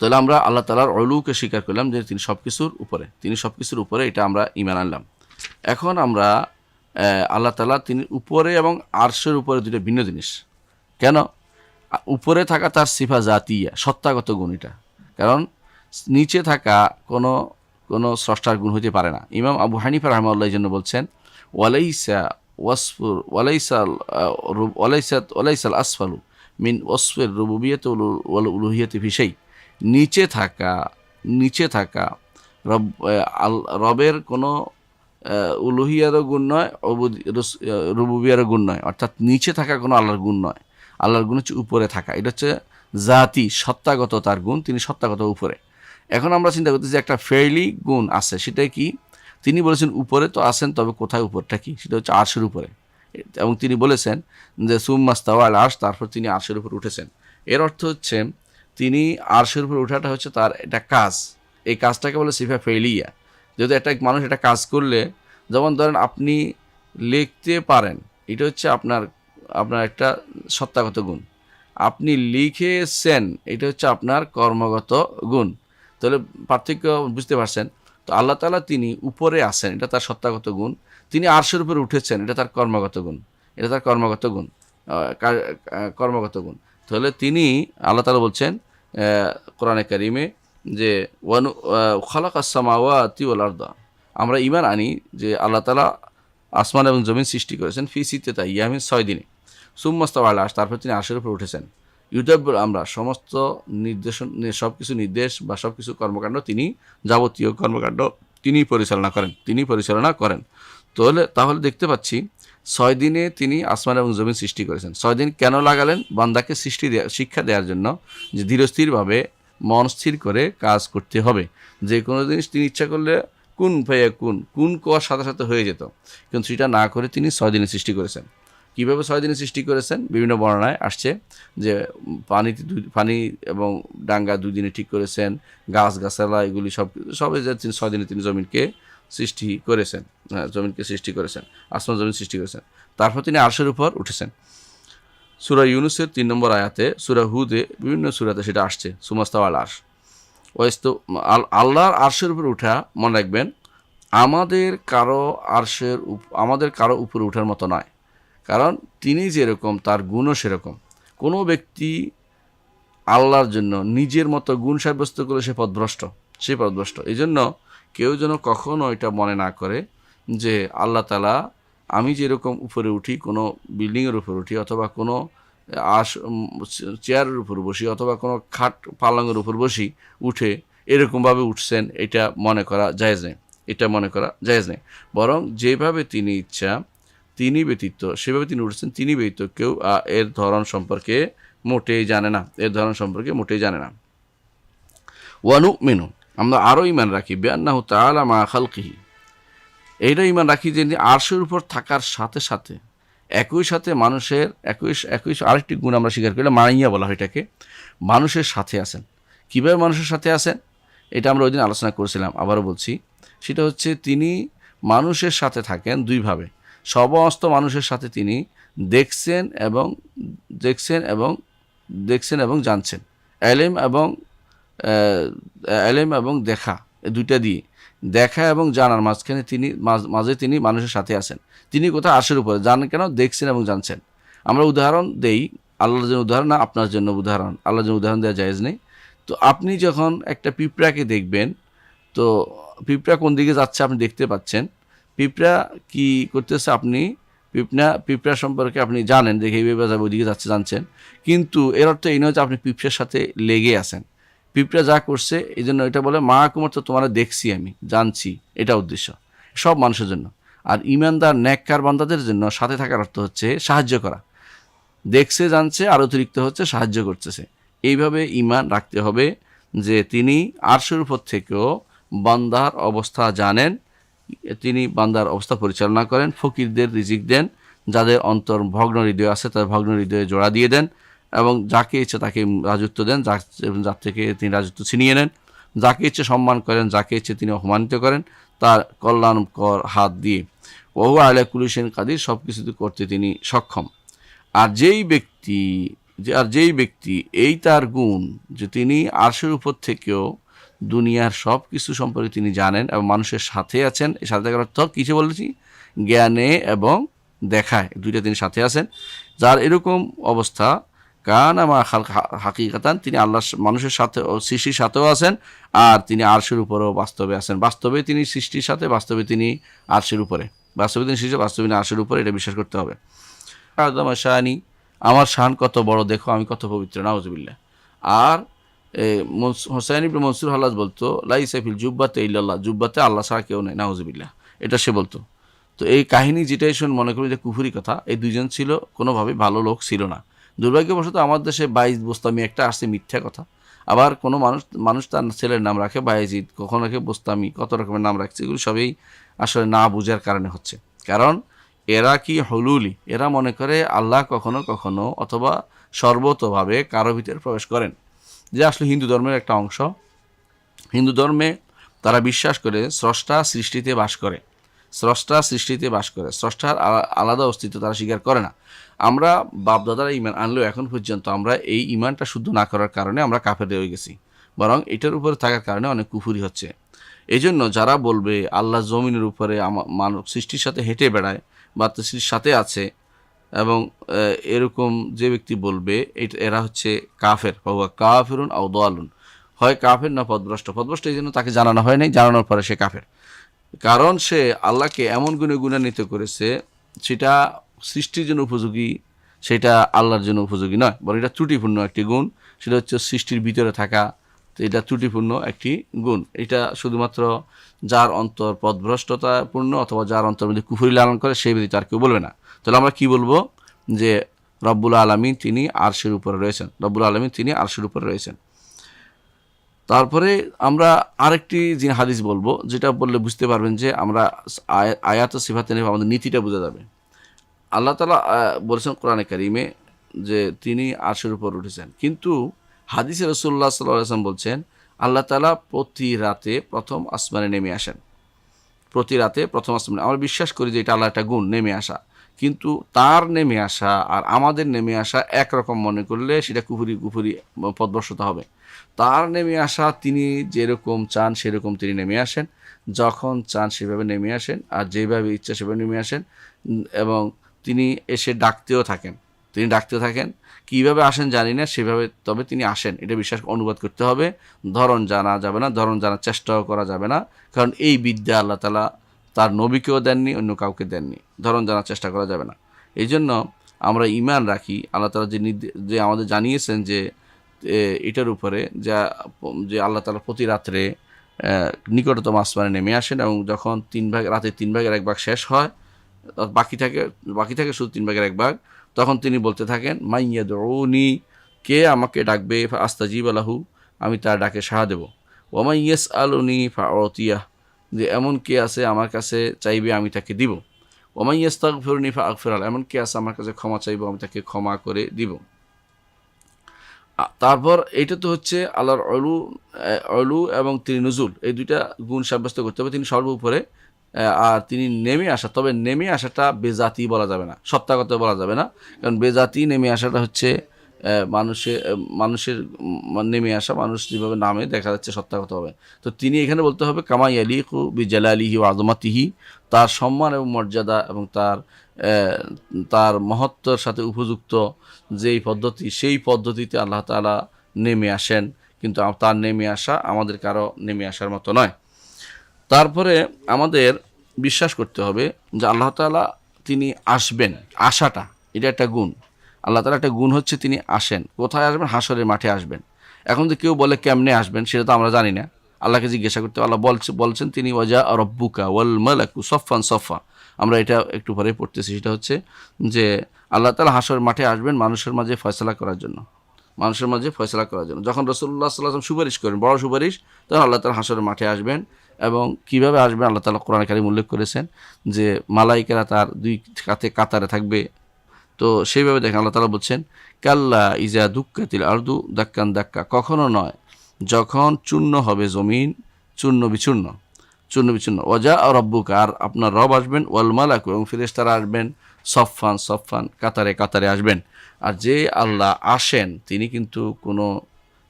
তাহলে আমরা আল্লাহ তাআলার উলুকে স্বীকার করলাম যে তিনি সব কিছুর উপরে, এটা আমরা ঈমান আনলাম। এখন আমরা আল্লাহ তাআলা তিনি উপরে এবং আরশের উপরে দুটো ভিন্ন জিনিস। কেন? উপরে থাকা তার সিফা জাতিয়া, সত্তাগত গুণ এটা, কারণ নিচে থাকা কোনো স্রষ্টার গুণ হতে পারে না। ইমাম আবু হানিফা রাহিমাহুল্লাহ এই জন্য বলছেন ওয়ালাইসাল আসফালু মিন ওয়াসফির রুবুবিয়্যাতি ওয়াল উলুহিয়্যাতি ফি শাই, নিচে থাকা রবের কোনো উলুহিয়ারও গুণ নয়, রুবুবিয়ারও গুণ নয়, অর্থাৎ নিচে থাকা কোনো আল্লাহর গুণ নয়। আল্লাহর গুণ হচ্ছে উপরে থাকা, এটা হচ্ছে জাতি, সত্তাগত তার গুণ, তিনি সত্তাগত উপরে। এখন আমরা চিন্তা করতেছি যে একটা ফেইলি গুণ আছে, সেটাই কি? তিনি বলেছেন উপরে তো আছেন, তবে কোথায় উপরটা কি? সেটা হচ্ছে আরশের উপরে। এবং তিনি বলেছেন যে সুম্মাস্তাওয়া আল আরশ, তারপর তিনি আরশের উপর উঠেছেন। এর অর্থ হচ্ছে তিনি আরশের উপর ওঠাটা হচ্ছে তার একটা কাজ, এই কাজটাকে বলে সিফা ফেইলিয়া। যদি একটা মানুষ একটা কাজ করলে, যেমন ধরেন আপনি লিখতে পারেন, এটা হচ্ছে আপনার একটা সত্তাগত গুণ। আপনি লিখেছেন, এটা হচ্ছে আপনার কর্মগত গুণ। তাহলে পার্থক্য বুঝতে পারছেন? তো আল্লাহ তাআলা তিনি উপরে আছেন, এটা তার সত্তাগত গুণ। তিনি আরশের উপরে উঠেছেন, এটা তার কর্মগত গুণ। তাহলে তিনি আল্লাহ তাআলা বলছেন কোরআনে কারিমে যে খালাকাস সামাওয়াতি ওয়াল আরদা, আমরা ঈমান আনি যে আল্লাহ তাআলা আসমান এবং জমিন সৃষ্টি করেছেন ফি সিত্তাতি আইয়ামিন, 6 দিনে। সুম্মাস্তাওয়া আলা আরশ, তারপর তিনি আরশের উপর উঠেছেন। ইউদাব্বির, আমরা সমস্ত সব কিছু নির্দেশ বা সব কিছু কর্মকাণ্ড, তিনি যাবতীয় কর্মকাণ্ড তিনি পরিচালনা করেন। তাহলে দেখতে পাচ্ছি 6 দিনে তিনি আসমান এবং জমিন সৃষ্টি করেছেন। 6 দিন কেন লাগালেন? বান্দাকে শিক্ষা দেওয়ার জন্য, যে ধীরস্থিরভাবে মন স্থির করে কাজ করতে হবে। যে কোনো জিনিস তিনি ইচ্ছা করলে কুন কোয়ার সাথে সাথে হয়ে যেত, কিন্তু সেটা না করে তিনি 6 দিনে সৃষ্টি করেছেন। কীভাবে 6 দিনে সৃষ্টি করেছেন? বিভিন্ন বর্ণনায় আসছে যে পানি এবং ডাঙ্গা 2 দিনে ঠিক করেছেন, গাছগাছালা এগুলি সবে যে 6 দিনে তিনি জমিনকে সৃষ্টি করেছেন, আসমান জমিন সৃষ্টি করেছেন। তারপর তিনি আরশের উপর উঠেছেন। সূরা ইউনূসের 3 নম্বর আয়াতে, সূরা হুদে, বিভিন্ন সূরাতে সেটা আসছে সুমাস্তাওয়া আল আরশ। আল্লাহর আরশের উপর উঠা, মনে রাখবেন, আমাদের কারো উপরে ওঠার মতো নয়। কারণ তিনি যেরকম তার গুণও সেরকম। কোনো ব্যক্তি আল্লাহর জন্য নিজের মতো গুণ সাব্যস্ত করে সে পথভ্রষ্ট। এই জন্য কেউ যেন কখনো এটা মনে না করে যে আল্লাহ তাআলা, আমি যেরকম উপরে উঠি, কোনো বিল্ডিংয়ের উপর উঠি, অথবা কোনো চেয়ারের উপর বসি, অথবা কোনো খাট পালঙের উপর উঠে এরকমভাবে উঠছেন, এটা মনে করা জায়েজ নেই। বরং যেভাবে তিনি ইচ্ছা তিনি ব্যতীত, সেভাবে তিনি উঠেছেন, তিনি ব্যতীত কেউ এর ধরন সম্পর্কে মোটেই জানে না, এর ধরন সম্পর্কে মোটেই জানে না। ওয়ানুমিনু, আমরা আরও ইমান রাখি বিআন্নাহু তাআলা মা খালকিহি, এইটা ইমান রাখি যে আরশের উপর থাকার সাথে সাথে একই সাথে মানুষের একই আরেকটি গুণ আমরা স্বীকার করি, মাইয়া বলা হয় এটাকে, মানুষের সাথে আছেন। কীভাবে মানুষের সাথে আছেন এটা আমরা ওই দিন আলোচনা করেছিলাম, আবারও বলছি। সেটা হচ্ছে তিনি মানুষের সাথে থাকেন দুইভাবে। সমস্ত মানুষের সাথে তিনি দেখছেন এবং জানছেন। এলেম এবং দেখা, দুইটা দিয়ে, দেখা এবং জানার মাঝখানে মাঝে তিনি মানুষের সাথে আছেন। তিনি কোথাও আরশের উপরে, জানেন কেন? দেখছেন এবং জানছেন। আমরা উদাহরণ দেই, আল্লাহর জন্য উদাহরণ না, আপনার জন্য উদাহরণ। আল্লাহর জন্য উদাহরণ দেওয়া জায়েজ নেই। তো আপনি যখন একটা পিঁপড়াকে দেখবেন, তো পিঁপড়া কোন দিকে যাচ্ছে আপনি দেখতে পাচ্ছেন, পিঁপড়া কি করতেছে আপনি পিঁপড়া সম্পর্কে আপনি জানেন, দেখে এইভাবে যাবে, ওইদিকে যাচ্ছে জানছেন। কিন্তু এর অর্থ এই নয় যে আপনি পিঁপড়ার সাথে লেগে আছেন। পিঁপড়া যা করছে এই জন্য এটা বলে মা কুমার, তো তোমার দেখছি, আমি জানছি, এটা উদ্দেশ্য সব মানুষের জন্য। আর ইমানদার নেককার বান্দাদের জন্য সাথে থাকার অর্থ হচ্ছে সাহায্য করা। দেখছে, জানছে, আর অতিরিক্ত হচ্ছে সাহায্য করতেছে। এইভাবে ইমান রাখতে হবে যে তিনি আরশের উপর থেকেও বান্দার অবস্থা জানেন, তিনি বান্দার অবস্থা পরিচালনা করেন, ফকিরদের রিজিক দেন, যাদের অন্তর ভগ্ন হৃদয় আছে তাদের ভগ্ন হৃদয়ে জোড়া দিয়ে দেন, এবং যাকে ইচ্ছে তাকে রাজত্ব দেন, যার থেকে তিনি রাজত্ব ছিনিয়ে নেন, যাকে ইচ্ছে সম্মান করেন, যাকে ইচ্ছে তিনি অপমানিত করেন তার কল্যাণকর হাত দিয়ে। ওহু আলা কুল্লি শাইইন কাদির, সব কিছু করতে তিনি সক্ষম। আর যেই ব্যক্তি এই তার গুণ যে তিনি আরশের উপর থেকেও দুনিয়ার সব কিছু সম্পর্কে তিনি জানেন এবং মানুষের সাথে আছেন, এই সাথে থাকার অর্থ কিছু বলেছি, জ্ঞানে এবং দেখায়, দুইটা তিনি সাথে আছেন। যার এরকম অবস্থা, কানা মা হাকিকাতান, তিনি আল্লাহ মানুষের সাথে ও সৃষ্টির সাথেও আছেন, আর তিনি আরশের উপরেও বাস্তবে আছেন। বাস্তবে তিনি সৃষ্টির সাথে, বাস্তবে তিনি আরশের উপরে, বাস্তবে তিনি সৃষ্টি, বাস্তবে তিনি আরশের উপরে, এটা বিশ্বাস করতে হবে। আদম শাহানি, আমার শান কত বড়, দেখো আমি কত পবিত্র, নাউজুবিল্লাহ। আর হোসাইন ইবনে মনসুর হাল্লাজ বলতো, লাইসা ফিল জুব্বাতে ইল্লাল্লাহ, জুব্বাতে আল্লাহ ছাড়া কেউ নেই, নাউজুবিল্লাহ, এটা সে বলতো। তো এই কাহিনী যেটাই শুন মনে করি যে কুফুরি কথা। এই দুইজন ছিল, কোনোভাবে ভালো লোক ছিল না। দুর্ভাগ্যবশত আমার দেশে বাইজ বোস্তামি একটা আসছে, মিথ্যা কথা। আবার কোনো মানুষ তার ছেলের নাম রাখে বায়েজিদ, কখনো রাখে বোস্তামি, কত রকমের নাম রাখছে। এগুলো সবই আসলে না বুঝার কারণে হচ্ছে। কারণ এরা কি হলুলি, এরা মনে করে আল্লাহ কখনো কখনো অথবা সর্বতভাবে কারো ভিতরে প্রবেশ করেন, যে আসলে হিন্দু ধর্মের একটা অংশ। হিন্দু ধর্মে তারা বিশ্বাস করে স্রষ্টা সৃষ্টিতে বাস করে, স্রষ্টার আলাদা অস্তিত্ব তারা স্বীকার করে না। আমরা বাপদাদারা ইমান আনলেও এখন পর্যন্ত আমরা এই ইমানটা শুদ্ধ না করার কারণে আমরা কাফের হয়ে গেছি, বরং এটার উপরে থাকার কারণে অনেক কুফুরি হচ্ছে। এই জন্য যারা বলবে আল্লাহ জমিনের উপরে মানব সৃষ্টির সাথে হেঁটে বেড়ায় বা সৃষ্টির সাথে আছে, এবং এরকম যে ব্যক্তি বলবে এরা হচ্ছে কাফের, বাবা কাফেরুন আও দালুন, হয় কাফের না পথভ্রষ্ট। এই জন্য তাকে জানানো হয় নাই, জানানোর পরে সে কাফের। কারণ সে আল্লাহকে এমন গুণে গুণান্বিত করেছে সেটা সৃষ্টির জন্য উপযোগী, সেটা আল্লাহর জন্য উপযোগী নয়, বরং এটা ত্রুটিপূর্ণ একটি গুণ। সেটা হচ্ছে সৃষ্টির ভিতরে থাকা, তো এটা ত্রুটিপূর্ণ একটি গুণ। এটা শুধুমাত্র যার অন্তর পথভ্রষ্টতাপূর্ণ অথবা যার অন্তর মধ্যে কুফরি লালন করে সেই ব্যতীত আর কেউ বলবে না। তাহলে আমরা কি বলবো? যে রব্বুল আলামিন তিনি আরশের উপরে রয়েছেন। তারপরে আমরা আরেকটি যে হাদিস বলবো, যেটা বললে বুঝতে পারবেন যে আমরা আয়াত ও সিফাতে নেব, আমাদের নীতিটা বোঝা যাবে। আল্লাহ তাআলা বলেছেন কোরআনে কারিমে যে তিনি আরশের উপর উঠেছেন, কিন্তু হাদিসে রাসূলুল্লাহ সাল্লাল্লাহু আলাইহি ওয়াসাল্লাম বলছেন আল্লাহ তাআলা প্রতি রাতে প্রথম আসমানে নেমে আসেন। প্রতি রাতে প্রথম আসমানে, আমরা বিশ্বাস করি যে এটা আল্লাহর একটা গুণ, নেমে আসা। কিন্তু তার নেমে আসা আর আমাদের নেমে আসা একরকম মনে করলে সেটা কুফুরি পথভ্রষ্টতা হবে। তার নেমে আসা, তিনি যেরকম চান সেরকম তিনি নেমে আসেন, যখন চান সেভাবে নেমে আসেন, আর যেভাবে ইচ্ছা সেভাবে নেমে আসেন, এবং তিনি এসে ডাকতেও থাকেন। কীভাবে আসেন জানি না, সেভাবে তবে তিনি আসেন, এটা বিশ্বাস অনুবাদ করতে হবে। ধরন জানা যাবে না, ধরন জানার চেষ্টাও করা যাবে না, কারণ এই বিদ্যা আল্লাহ তাআলা তার নবীকেও দেননি, অন্য কাউকে দেননি। ধরন জানার চেষ্টা করা যাবে না। এই জন্য আমরা ঈমান রাখি আল্লাহ তাআলা যে আমাদের জানিয়েছেন যে এটার উপরে যে আল্লাহ তাআলা প্রতি রাত্রে নিকটতম আসমানে নেমে আসেন, এবং যখন রাতের 3 ভাগের 1 ভাগ শেষ হয়, বাকি থাকে শুধু 3/1 তখন তিনি বলতে থাকেন মাইয়াদউনি, কে আমাকে ডাকবে, আস্তাজিব লাহু, আমি তার ডাকে সাড়া দেব, ওয়ামাই ইয়াসআলুনি ফাউতিয়াহ, যে এমন কে আছে আমার কাছে চাইবে আমি তাকে দিব, ওয়ামাই ইয়াস্তাগফিরুনি ফাগফির লাহু, এমন কে আছে আমার কাছে ক্ষমা চাইবে আমি তাকে ক্ষমা করে দিব। তারপর এইটা তো হচ্ছে আল্লাহর অলু এবং তিনি নুজুল, এই দুইটা গুণ সাব্যস্ত করতে হবে। তিনি সর্বোপরে, আর তিনি নেমে আসা, তবে নেমে আসাটা বেজাতি বলা যাবে না, সত্তাগত বলা যাবে না, কারণ বেজাতি নেমে আসাটা হচ্ছে মানুষের নেমে আসা, মানুষ যেভাবে নামে দেখা যাচ্ছে সত্তাগত হবে। তো তিনি এখানে বলতে হবে কামা ইয়ালিকু বিজালালিহি ওয়া আযমাতিহি, তার সম্মান এবং মর্যাদা এবং তার মহত্বর সাথে উপযুক্ত যেই পদ্ধতি, সেই পদ্ধতিতে আল্লাহ তাআলা নেমে আসেন, কিন্তু তার নেমে আসা আমাদের কারো নেমে আসার মতো নয়। তারপরে আমাদের বিশ্বাস করতে হবে যে আল্লাহ তাআলা তিনি আসবেন, আসাটা এটা একটা গুণ। আল্লাহ তাআলা একটা গুণ হচ্ছে তিনি আসেন। কোথায় আসবেন? হাসরের মাঠে আসবেন। এখন যে কেউ বলে কেমনে আসবেন সেটা তো আমরা জানি না, আল্লাহকে জিজ্ঞাসা করতে হবে। আল্লাহ বলছেন তিনি ওয়াজা রব্বুকা ওয়াল মালাকু সফফান সফা, আমরা এটা একটু পরে পড়তেছি। সেটা হচ্ছে যে আল্লাহ তাআলা হাসরের মাঠে আসবেন মানুষের মাঝে ফয়সালা করার জন্য, মানুষের মাঝে ফয়সালা করার জন্য। যখন রাসূলুল্লাহ সাল্লাল্লাহু আলাইহি ওয়াসাল্লাম সুপারিশ করেন, বড় সুপারিশ, তখন আল্লাহ তাআলা হাসরের মাঠে আসবেন। এবং কিভাবে আসবেন আল্লাহ তাআলা কোরআনে কারীমে উল্লেখ করেছেন যে মালাইকেরা তার দুই কাতারে থাকবে। তো সেইভাবে দেখেন আল্লাহ তাআলা বলছেন কাল্লা ইজা দুক্কাতিল আরদু দাক্কান দাক্কা, কখনো নয় যখন চূর্ণ হবে জমিন চূর্ণ বিচূর্ণ, ওয়াজা রব্বুকা, আর আপনার রব আসবেন, ওয়াল মালাকু, এবং ফেরেশতারা আসবেন, সফফান সফফান, কাতারে কাতারে আসবেন। আর যে আল্লাহ আসেন তিনি কিন্তু কোনো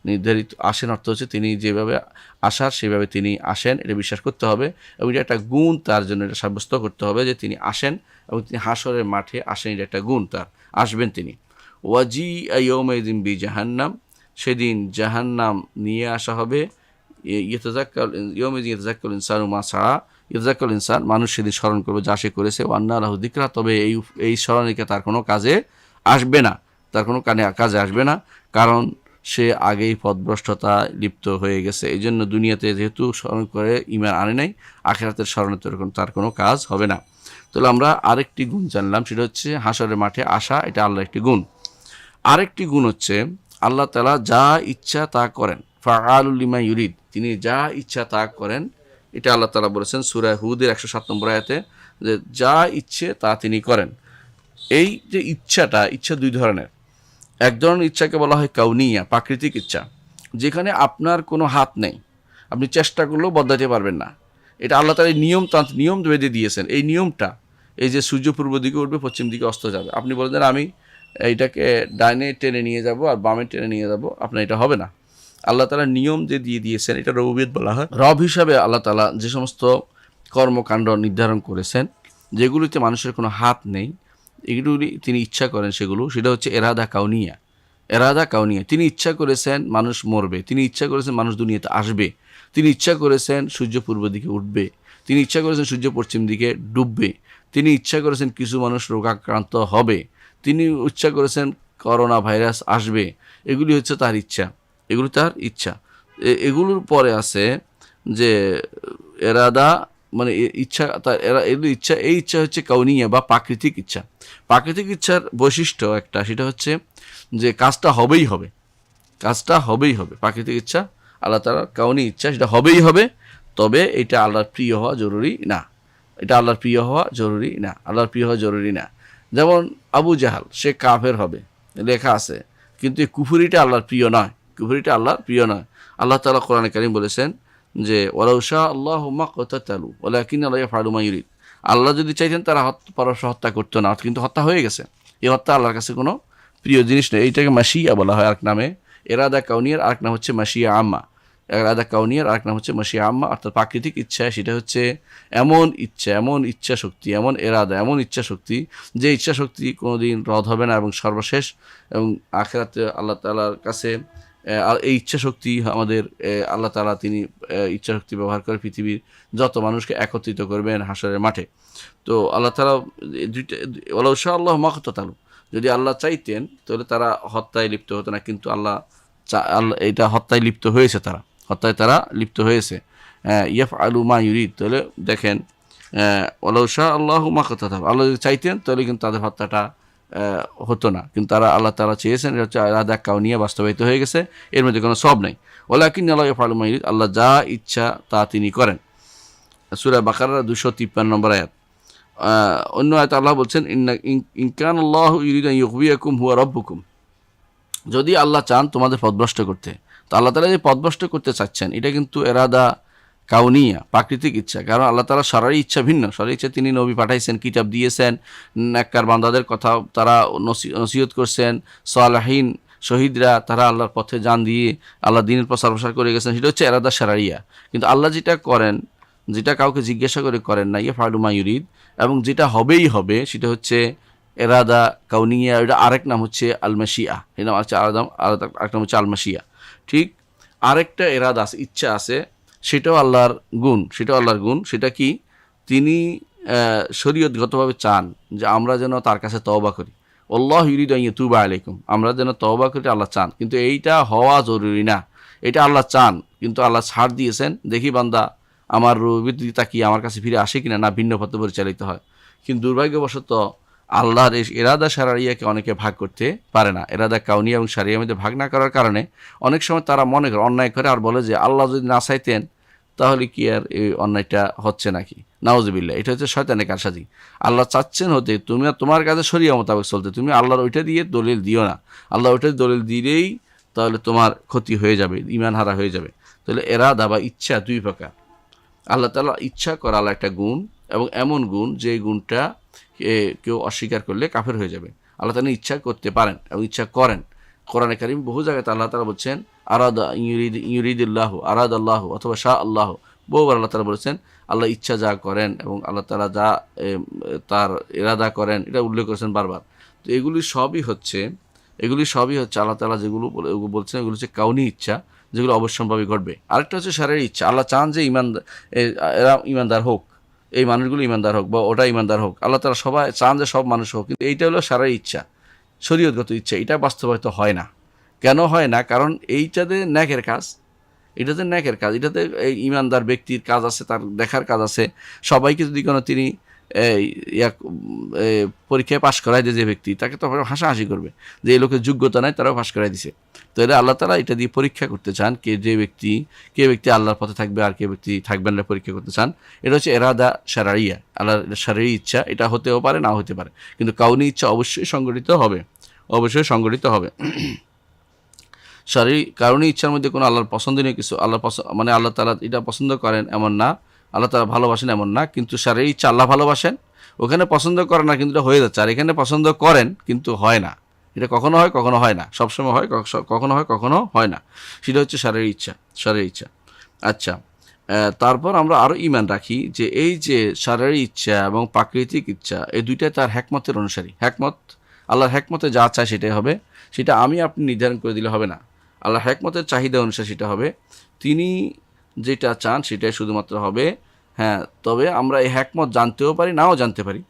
নির্ধারিত, আসেন অর্থ হচ্ছে তিনি যেভাবে আসার সেভাবে তিনি আসেন, এটা বিশ্বাস করতে হবে। এবং এটা একটা গুণ তার জন্য, এটা সাব্যস্ত করতে হবে যে তিনি আসেন এবং তিনি হাসরের মাঠে আসেন, এটা একটা গুণ তার, আসবেন তিনি। ওয়াজি ইয়াউমাইযিন বি জাহান্নাম, সেদিন জাহান্নাম নিয়ে আসা হবে। ইয়াউমাইযিন ইয়াতাযাক্কারুল ইনসানু মা সাআ, ইয়াতাযাক্কারুল ইনসান, মানুষ সেদিন স্মরণ করবে যা সে করেছে। ওয়া আন্না লাহু যিকরা, তবে এই স্মরণিকা তার কোনো কাজে আসবে না, তার কোনো কাজে আসবে না, কারণ সে আগেই পথভ্রষ্টতায় লিপ্ত হয়ে গেছে। এই জন্য দুনিয়াতে যেহেতু স্মরণ করে ঈমান আনে নাই, আখিরাতের স্মরণে তার কোনো কাজ হবে না। তাহলে আমরা আরেকটি গুণ জানলাম, সেটা হচ্ছে হাসরের মাঠে আসা, এটা আল্লাহর একটি গুণ। আরেকটি গুণ হচ্ছে আল্লাহ তাআলা যা ইচ্ছা তা করেন, ফাআলুল লিমা ইউরিদ, তিনি যা ইচ্ছা তা করেন। এটা আল্লাহ তাআলা বলেছেন সূরা হুদের 107 নম্বর আয়াতে, যে যা ইচ্ছে তা তিনি করেন। এই যে ইচ্ছা দুই ধরনের। এক ধরনের ইচ্ছাকে বলা হয় কাউনিয়া, প্রাকৃতিক ইচ্ছা, যেখানে আপনার কোনো হাত নেই, আপনি চেষ্টা করলেও বদলাতে পারবেন না। এটা আল্লাহ তাআলা নিয়ম বেঁধে দিয়েছেন। এই নিয়মটা, এই যে সূর্য পূর্ব দিকে উঠবে পশ্চিম দিকে অস্ত যাবে, আপনি বলেন আমি এইটাকে ডাইনে টেনে নিয়ে যাব আর বামে টেনে নিয়ে যাব, আপনার এটা হবে না। আল্লাহ তাআলা নিয়ম যে দিয়ে দিয়েছেন, এটা রুবুবিয়ত বলা হয়। রব হিসাবে আল্লাহ তাআলা যে সমস্ত কর্মকাণ্ড নির্ধারণ করেছেন, যেগুলিতে মানুষের কোনো হাত নেই, এগুলি তিনি ইচ্ছা করেন, সেটা হচ্ছে এরাদা কাউনিয়া। তিনি ইচ্ছা করেছেন মানুষ মরবে, তিনি ইচ্ছা করেছেন মানুষ দুনিয়াতে আসবে, তিনি ইচ্ছা করেছেন সূর্য পূর্ব দিকে উঠবে, তিনি ইচ্ছা করেছেন সূর্য পশ্চিম দিকে ডুববে, তিনি ইচ্ছা করেছেন কিছু মানুষ রোগাক্রান্ত হবে, তিনি ইচ্ছা করেছেন করোনা ভাইরাস আসবে। এগুলি হচ্ছে তার ইচ্ছা। এগুলোর পরে আছে যে এরাদা, মানে ইচ্ছা, তার এই ইচ্ছা হচ্ছে কাউনিয়া বা প্রাকৃতিক ইচ্ছা। প্রাকৃতিক ইচ্ছার বৈশিষ্ট্য একটা, সেটা হচ্ছে যে কাজটা হবেই হবে। প্রাকৃতিক ইচ্ছা আল্লাহ তাআলার কাউনি ইচ্ছা, সেটা হবেই হবে, তবে এটা আল্লাহর প্রিয় হওয়া জরুরি না। যেমন আবু জাহাল, সে কাফের হবে লেখা আছে, কিন্তু এই কুফরিটা আল্লাহর প্রিয় নয়। আল্লাহ তাআলা কোরআনে কারীম বলেছেন যে ওয়ালাউ শা আল্লাহু মাকতাতালু ওয়ালাকিন্না ইয়াফআলু মা ইউরিদ, আল্লাহ যদি চাইতেন তারা পরস্পর হত্যা করতো না, কিন্তু হত্যা হয়ে গেছে। এই হত্যা আল্লাহর কাছে কোনো প্রিয় জিনিস নেই। এইটাকে মাশিয়া বলা হয় আরেক নামে, এরাদা কাউনিয়ার আরেক নাম হচ্ছে মাশিয়া আম্মা। অর্থাৎ প্রাকৃতিক ইচ্ছা, সেটা হচ্ছে এমন ইচ্ছা শক্তি, যে ইচ্ছা শক্তি কোনোদিন রদ হবে না এবং সর্বশেষ, এবং আখিরাতে আল্লাহ তাআলার কাছে এই ইচ্ছা শক্তি আমাদের আল্লাহ তাআলা তিনি ইচ্ছা শক্তি ব্যবহার করে পৃথিবীর যত মানুষকে একত্রিত করবেন হাসরের মাঠে। তো আল্লাহ তাআলা ওয়ালাউ শা আল্লাহু মাকতাতালু, যদি আল্লাহ চাইতেন তাহলে তারা হত্যায় লিপ্ত হতো না, কিন্তু আল্লাহ এটা হত্যায় লিপ্ত হয়েছে। ইয়াফআলু মা ইউরিদ। তাহলে দেখেন ওয়ালাউ শাআ আল্লাহু মা কাতাতাহু, আল্লাহ যদি চাইতেন তাহলে কিন্তু তাদের হত্যাটা হতো না, কিন্তু আল্লাহ তাআলা চেয়েছেন, এটা হচ্ছে ইরাদা কাউনিয়া, বাস্তবায়িত হয়ে গেছে, এর মধ্যে কোনো সওয়াব নেই। ওয়ালাকিন্না আল্লাহু ইয়াফআলু মা ইউরিদ, আল্লাহ যা ইচ্ছা তা তিনি করেন। সূরা বাকারা 253 নম্বর আয়াত। অন্য আয়াতে আল্লাহ বলছেন ইন কানাল্লাহু ইউরিদু আন ইউগবিয়াকুম হুয়া রাব্বুকুম, যদি আল্লাহ চান তোমাদের পথভ্রষ্ট করতে, তো আল্লাহ তাআলা যে পথভ্রষ্ট করতে চাচ্ছেন এটা কিন্তু ইরাদা কাউনিয়া, প্রাকৃতিক ইচ্ছা। কারণ আল্লাহ তাআলা শারঈ ইচ্ছা ভিন্ন। শারঈ ইচ্ছা তিনি নবী পাঠাইছেন, কিতাব দিয়েছেন, নেককার বান্দাদের কথা তারা নসিহত করছেন, সালেহীন শহীদরা তারা আল্লাহর পথে জান দিয়ে আল্লাহ দ্বীনের প্রসার করে গেছেন, সেটা হচ্ছে ইরাদা শারঈয়া। কিন্তু আল্লাহ যেটা করেন, যেটা কাউকে জিজ্ঞাসা করে করেন না, ইয়াফআলু মা ইউরিদ, এবং যেটা হবেই হবে সেটা হচ্ছে ইরাদা কাউনিয়া। এটা আরেক নাম হচ্ছে আল মাশিয়া, এর নাম হচ্ছে আরেক নাম হচ্ছে আল মাশিয়া। ঠিক আরেকটা ইরাদা আছে, ইচ্ছা আছে, সেটাও আল্লাহর গুণ, সেটা কি, তিনি শরীয়তগতভাবে চান যে আমরা যেন তার কাছে তওবা করি। আল্লাহু ইউরিদু আন ইয়াতুবা আলাইকুম, আমরা যেন তওবা করি, আল্লাহ চান, কিন্তু এইটা হওয়া জরুরি না, এটা আল্লাহ চান, কিন্তু আল্লাহ ছাড় দিয়েছেন, দেখি বান্দা আমার রূপের দিকে তাকিয়ে আমার কাছে ফিরে আসে কিনা, না ভিন্ন পথে পরিচালিত হয়। কিন্তু দুর্ভাগ্যবশত আল্লাহর এই ইরাদা শারঈয়াকে অনেকে ভাগ করতে পারে না। ইরাদা কাউনিয়া এবং শারঈয়ার মধ্যে ভাগ না করার কারণে অনেক সময় তারা মনে করে, অন্যায় করে, আর বলে যে আল্লাহ যদি না চাইতেন তাহলে কি আর এই অন্যায়টা হচ্ছে নাকি। নাউজুবিল্লাহ, এটা হচ্ছে শয়তানের কারসাজি। আল্লাহ চাচ্ছেন হতে তুমি তোমার কাছে শরীয়ত মোতাবেক চলতে, তুমি আল্লাহর ওইটা দিয়ে দলিল দিও না। আল্লাহ ওইটা দলিল দিলেই তাহলে তোমার ক্ষতি হয়ে যাবে, ঈমান হারা হয়ে যাবে। তাহলে ইরাদা বা ইচ্ছা দুই প্রকার। আল্লাহ তাআলা ইচ্ছা করা আল্লাহ একটা গুণ, এবং এমন গুণ যে গুণটা কেউ অস্বীকার করলে কাফের হয়ে যাবে। আল্লাহ তাআলা ইচ্ছা করতে পারেন এবং ইচ্ছা করেন। কোরআনে কারীম বহু জায়গায় আল্লাহ তাআলা বলছেন আরাদা ইউরিদুল্লাহু আরাদাল্লাহু অথবা শাআ আল্লাহ, বহুবার আল্লাহ তাআলা বলেছেন আল্লাহ ইচ্ছা যা করেন এবং আল্লাহ তাআলা যা তার ইরাদা করেন, এটা উল্লেখ করেছেন বারবার। তো এগুলি সবই হচ্ছে আল্লাহ তাআলা যেগুলো বলছেন, এগুলো হচ্ছে কাউনি ইচ্ছা, যেগুলো অবশ্যম্ভাবী ঘটবে। আরেকটা হচ্ছে শারঈ ইচ্ছা, আল্লাহ চান যে এরা ইমানদার হোক, এই মানুষগুলো ইমানদার হোক বা ওটা ইমানদার হোক, আল্লাহ তাআলা সবাই চান যে সব মানুষ হোক, কিন্তু এইটা হলো শারঈ ইচ্ছা, শরীয়তগত ইচ্ছা। এটা বাস্তবায়িত হয় না। কেন হয় না? কারণ এইটাতে ন্যাকের কাজ, এটাতে এই ইমানদার ব্যক্তির কাজ আছে, তার দেখার কাজ আছে। সবাইকে যদি কোনো তিনি পরীক্ষায় পাশ করাই দেয় যে ব্যক্তি, তাকে তো হাসাহাসি করবে যে এই লোকের যোগ্যতা নাই, তারাও পাশ করাই দিছে। তো এটা আল্লাহ তাআলা এটা দিয়ে পরীক্ষা করতে চান, কে ব্যক্তি আল্লাহর পথে থাকবে আর কে ব্যক্তি থাকবেন না, পরীক্ষা করতে চান। এটা হচ্ছে ইরাদা শারঈয়া, আল্লাহর শারঈ ইচ্ছা। এটা হতেও পারে, নাও হতে পারে, কিন্তু কাউনি ইচ্ছা অবশ্যই সংগঠিত হবে। শারীরিক কারণে ইচ্ছার মধ্যে কোনো আল্লাহর পছন্দনীয় কিছু, আল্লাহ তাআলা এটা পছন্দ করেন এমন না, আল্লাহ তাআলা ভালোবাসেন এমন না, কিন্তু শারীরিক ইচ্ছা আল্লাহ ভালোবাসেন, ওখানে পছন্দ করেন না কিন্তু এটা হয়ে যাচ্ছে, আর এখানে পছন্দ করেন কিন্তু হয় না। এটা কখনো হয় কখনো হয় না, সবসময় হয়, কখনো হয় কখনো হয় না। সেটা হচ্ছে শারীরিক ইচ্ছা। আচ্ছা, তারপর আমরা আরও ঈমান রাখি যে এই যে শারীরিক ইচ্ছা এবং প্রাকৃতিক ইচ্ছা, এই দুইটাই তার হেকমতের অনুসারী। আল্লাহর হেকমতে যা চায় সেটাই হবে, সেটা আমি আপনি নির্ধারণ করে দিলে হবে না। আল্লাহর হেকমতের চাহিদা অনুসারে সেটা হবে, তিনি যেটা চান সেটাই শুধুমাত্র হবে। হ্যাঁ, তবে আমরা এই হেকমত জানতেও পারি, নাও জানতে পারি।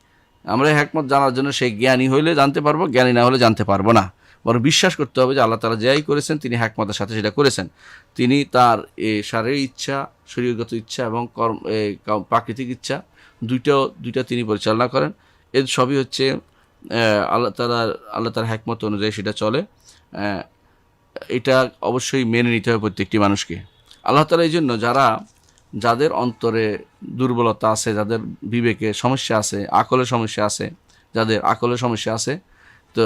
আমরা এই হেকমত জানার জন্য সেই জ্ঞানী হইলে জানতে পারবো, জ্ঞানী না হলে জানতে পারবো না। বরং বিশ্বাস করতে হবে যে আল্লাহ তাআলা যাই করেছেন তিনি হেকমতের সাথে সেটা করেছেন। তিনি তার শারীরিক ইচ্ছা, শরীরগত ইচ্ছা এবং প্রাকৃতিক ইচ্ছা দুইটা তিনি পরিচালনা করেন। এর সবই হচ্ছে আল্লাহ তাআলার হেকমত অনুযায়ী সেটা চলে। এটা অবশ্যই মেনে নিতে হবে প্রত্যেকটি মানুষকে। আল্লাহ তাআলা এই জন্য যাদের অন্তরে দুর্বলতা আছে, যাদের বিবেকে সমস্যা আছে, যাদের আকলের সমস্যা আছে, তো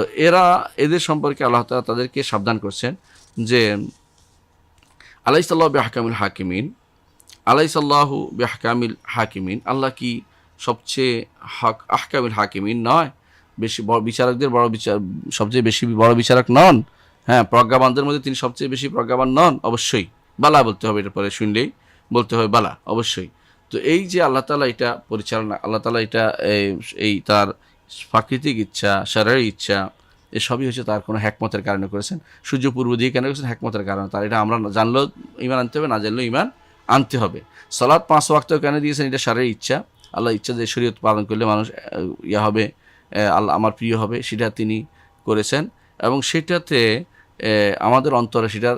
এদের সম্পর্কে আল্লাহ তাআলা তাদেরকে সাবধান করছেন যে আলাইসাল্লাহু বিআহকামিল হাকিমিন, আল্লাহ কি সবচেয়ে আহকামিল হাকিমিন নয়? বিচারকদের সবচেয়ে বেশি বড় বিচারক নন? হ্যাঁ, প্রজ্ঞাবানদের মধ্যে তিনি সবচেয়ে বেশি প্রজ্ঞাবান নন? অবশ্যই। বালা বলতে হবে, এটার পরে শুনলেই বলতে হবে বালা, অবশ্যই। তো এই যে আল্লাহ তাআলা এটা পরিচালনা, আল্লাহ তাআলা এটা এই তার প্রাকৃতিক ইচ্ছা, শারীরিক ইচ্ছা, এসবই হচ্ছে তার কোনো হেকমতের কারণে করেছেন। সূর্য পূর্ব দিয়ে কেন করেছেন? হেকমতের কারণে। তার এটা আমরা জানলেও ঈমান আনতে হবে, না জানলেও ঈমান আনতে হবে। সালাত 5 ওয়াক্ত কেন দিয়েছেন? এটা শারীরিক ইচ্ছা। আল্লাহ ইচ্ছা যে শরীয়ত পালন করলে মানুষ হবে, আল্লাহ আমার প্রিয় হবে, সেটা তিনি করেছেন, এবং সেটাতে আমাদের অন্তরে সেটার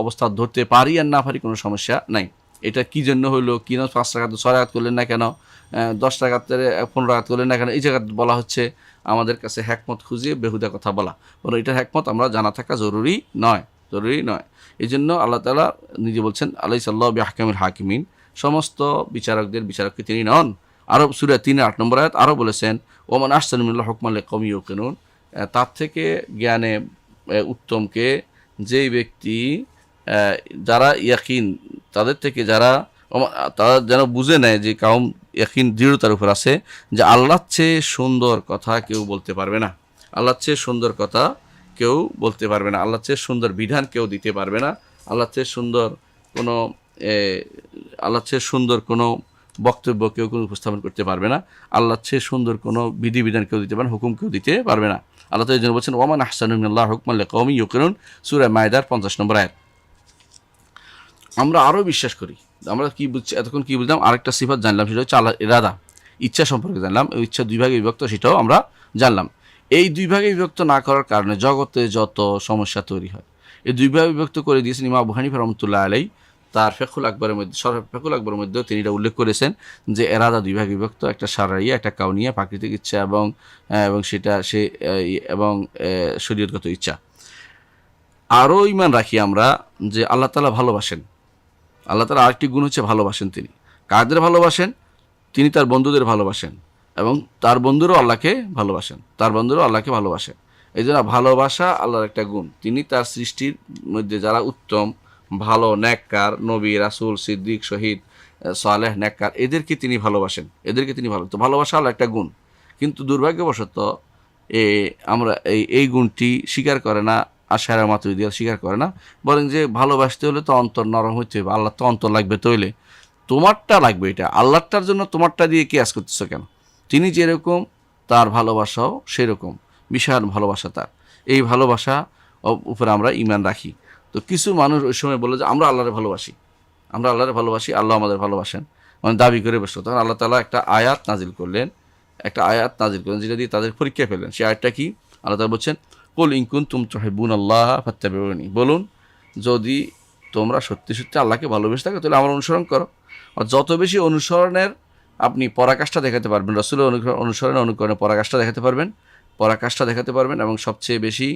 অবস্থা ধরতে পারি আর না পারি কোনো সমস্যা নাই। এটা কি জন্য হইলো, কি না 5 রাকাত 6 রাকাত করলেন না কেন, 10 রাকাতের 15 রাকাত করলেন না কেন, এই জায়গা বলা হচ্ছে আমাদের কাছে হ্যাকমত খুঁজিয়ে বেহুদা কথা বলা। বলো এটার হ্যাকমত আমরা জানা থাকা জরুরি নয়, জরুরি নয়। এই জন্য আল্লাহ তাআলা নিজে বলছেন আলাইসাল্লাহু বিআহকামিল হাকিমিন, সমস্ত বিচারকদের বিচারক কি তিনি নন? আরও সূরা 3-8 নম্বর আয়াত আরও বলেছেন ওমান আহসানু মিনাল্লাহি হুকমান লিকাওমিন ইউকিনুন, তার থেকে জ্ঞানে উত্তমকে যেই ব্যক্তি যারা ইয়াকিন, তাদের থেকে যারা তারা যেন বুঝে নেয় যে কাউম ইয়াকিন দৃঢ়তার উপর আছে যে আল্লাহর চেয়ে সুন্দর কথা কেউ বলতে পারবে না, আল্লাহর চেয়ে সুন্দর কথা কেউ বলতে পারবে না, আল্লাহর চেয়ে সুন্দর বিধান কেউ দিতে পারবে না, আল্লাহর চেয়ে সুন্দর কোনো আল্লাহর চেয়ে সুন্দর কোনো বক্তব্য কেউ কোনো উপস্থাপন করতে পারবে না, আল্লাহর চেয়ে সুন্দর কোনো বিধিবিধান কেউ দিতে পারে না, হুকুম কেউ দিতে পারবে না। আল্লাহ তাআলা এই জন্য বলছেন ওয়ামান আহসানু মিনাল্লাহি হুকমান লিকাওমিন ইউকিনুন, সূরা মায়দার 50 নম্বর আয়াত। আমরা আরও বিশ্বাস করি, আমরা কি বুঝছি এতক্ষণ কি বুঝলাম, আরেকটা সিফাত জানলাম, সেটা হচ্ছে আল্লাহর ইরাদা, ইচ্ছা সম্পর্কে জানলাম। এই ইচ্ছা দুই ভাগে বিভক্ত, সেটাও আমরা জানলাম। এই দুই ভাগে বিভক্ত না করার কারণে জগতে যত সমস্যা তৈরি হয়, এই দুই ভাগে বিভক্ত করে দিয়েছেন ইমাম আবু হানিফা রাহমাতুল্লাহ আলাইহি তার ফিকহুল আকবরের মধ্যে, ফিকহুল আকবরের মধ্যেও তিনি এটা উল্লেখ করেছেন যে এরাদা দুই ভাগে বিভক্ত, একটা শারঈয়া, একটা কাউনিয়া, প্রাকৃতিক ইচ্ছা এবং সেটা এবং শরীয়তগত ইচ্ছা। আরও ঈমান রাখি আমরা যে আল্লাহ তাআলা ভালোবাসেন। আল্লাহ তাআলা আরেকটি গুণ হচ্ছে ভালোবাসেন। তিনি কাদের ভালোবাসেন? তিনি তার বন্ধুদের ভালোবাসেন এবং তার বন্ধুরাও আল্লাহকে ভালোবাসেন, তার বন্ধুরাও আল্লাহকে ভালোবাসেন। এই জন্য ভালোবাসা আল্লাহর একটা গুণ। তিনি তার সৃষ্টির মধ্যে যারা উত্তম, ভালো, নেককার, নবী, রাসূল, সিদ্দিক, শহীদ, সালেহ, নেককার, এদেরকে তিনি ভালোবাসেন, এদেরকে তিনি তো ভালোবাসা আল্লাহর একটা গুণ। কিন্তু দুর্ভাগ্যবশত আমরা এই গুণটি স্বীকার করে না, আশারা মাতুরিদিয়া স্বীকার করে না, বলেন যে ভালোবাসতে হলে তো অন্তর নরম হইতে হবে, আল্লাহ তো অন্তর লাগবে, তৈলে তোমারটা লাগবে, এটা আল্লাহটার জন্য তোমারটা দিয়ে কিয়াস করতেছ কেন? তিনি যেরকম তার ভালোবাসাও সেরকম, বিশাল ভালোবাসা তার। এই ভালোবাসা উপরে আমরা ঈমান রাখি। তো কিছু মানুষ ওই সময় বলে যে আমরা আল্লাহরে ভালোবাসি, আমরা আল্লাহরে ভালোবাসি, আল্লাহ আমাদের ভালোবাসেন, মানে দাবি করে বসলো। তখন আল্লাহ তাআলা একটা আয়াত নাজিল করলেন, যেটা দিয়ে তাদের পরীক্ষা ফেললেন। সেই আয়াতটা কি? আল্লাহ তাআলা বলছেন কুল ইন কুনতুম তুহিব্বুনাল্লাহ ফাত্তাবিউনি, বলুন যদি তোমরা সত্যি সত্যি আল্লাহকে ভালোবেসে থাকো তাহলে আমার অনুসরণ করো। আর যত বেশি অনুসরণের আপনি পরাকাষ্ঠা দেখাতে পারবেন, রাসূলের অনুকরণের পরাকাষ্ঠা দেখাতে পারবেন এবং সবচেয়ে বেশি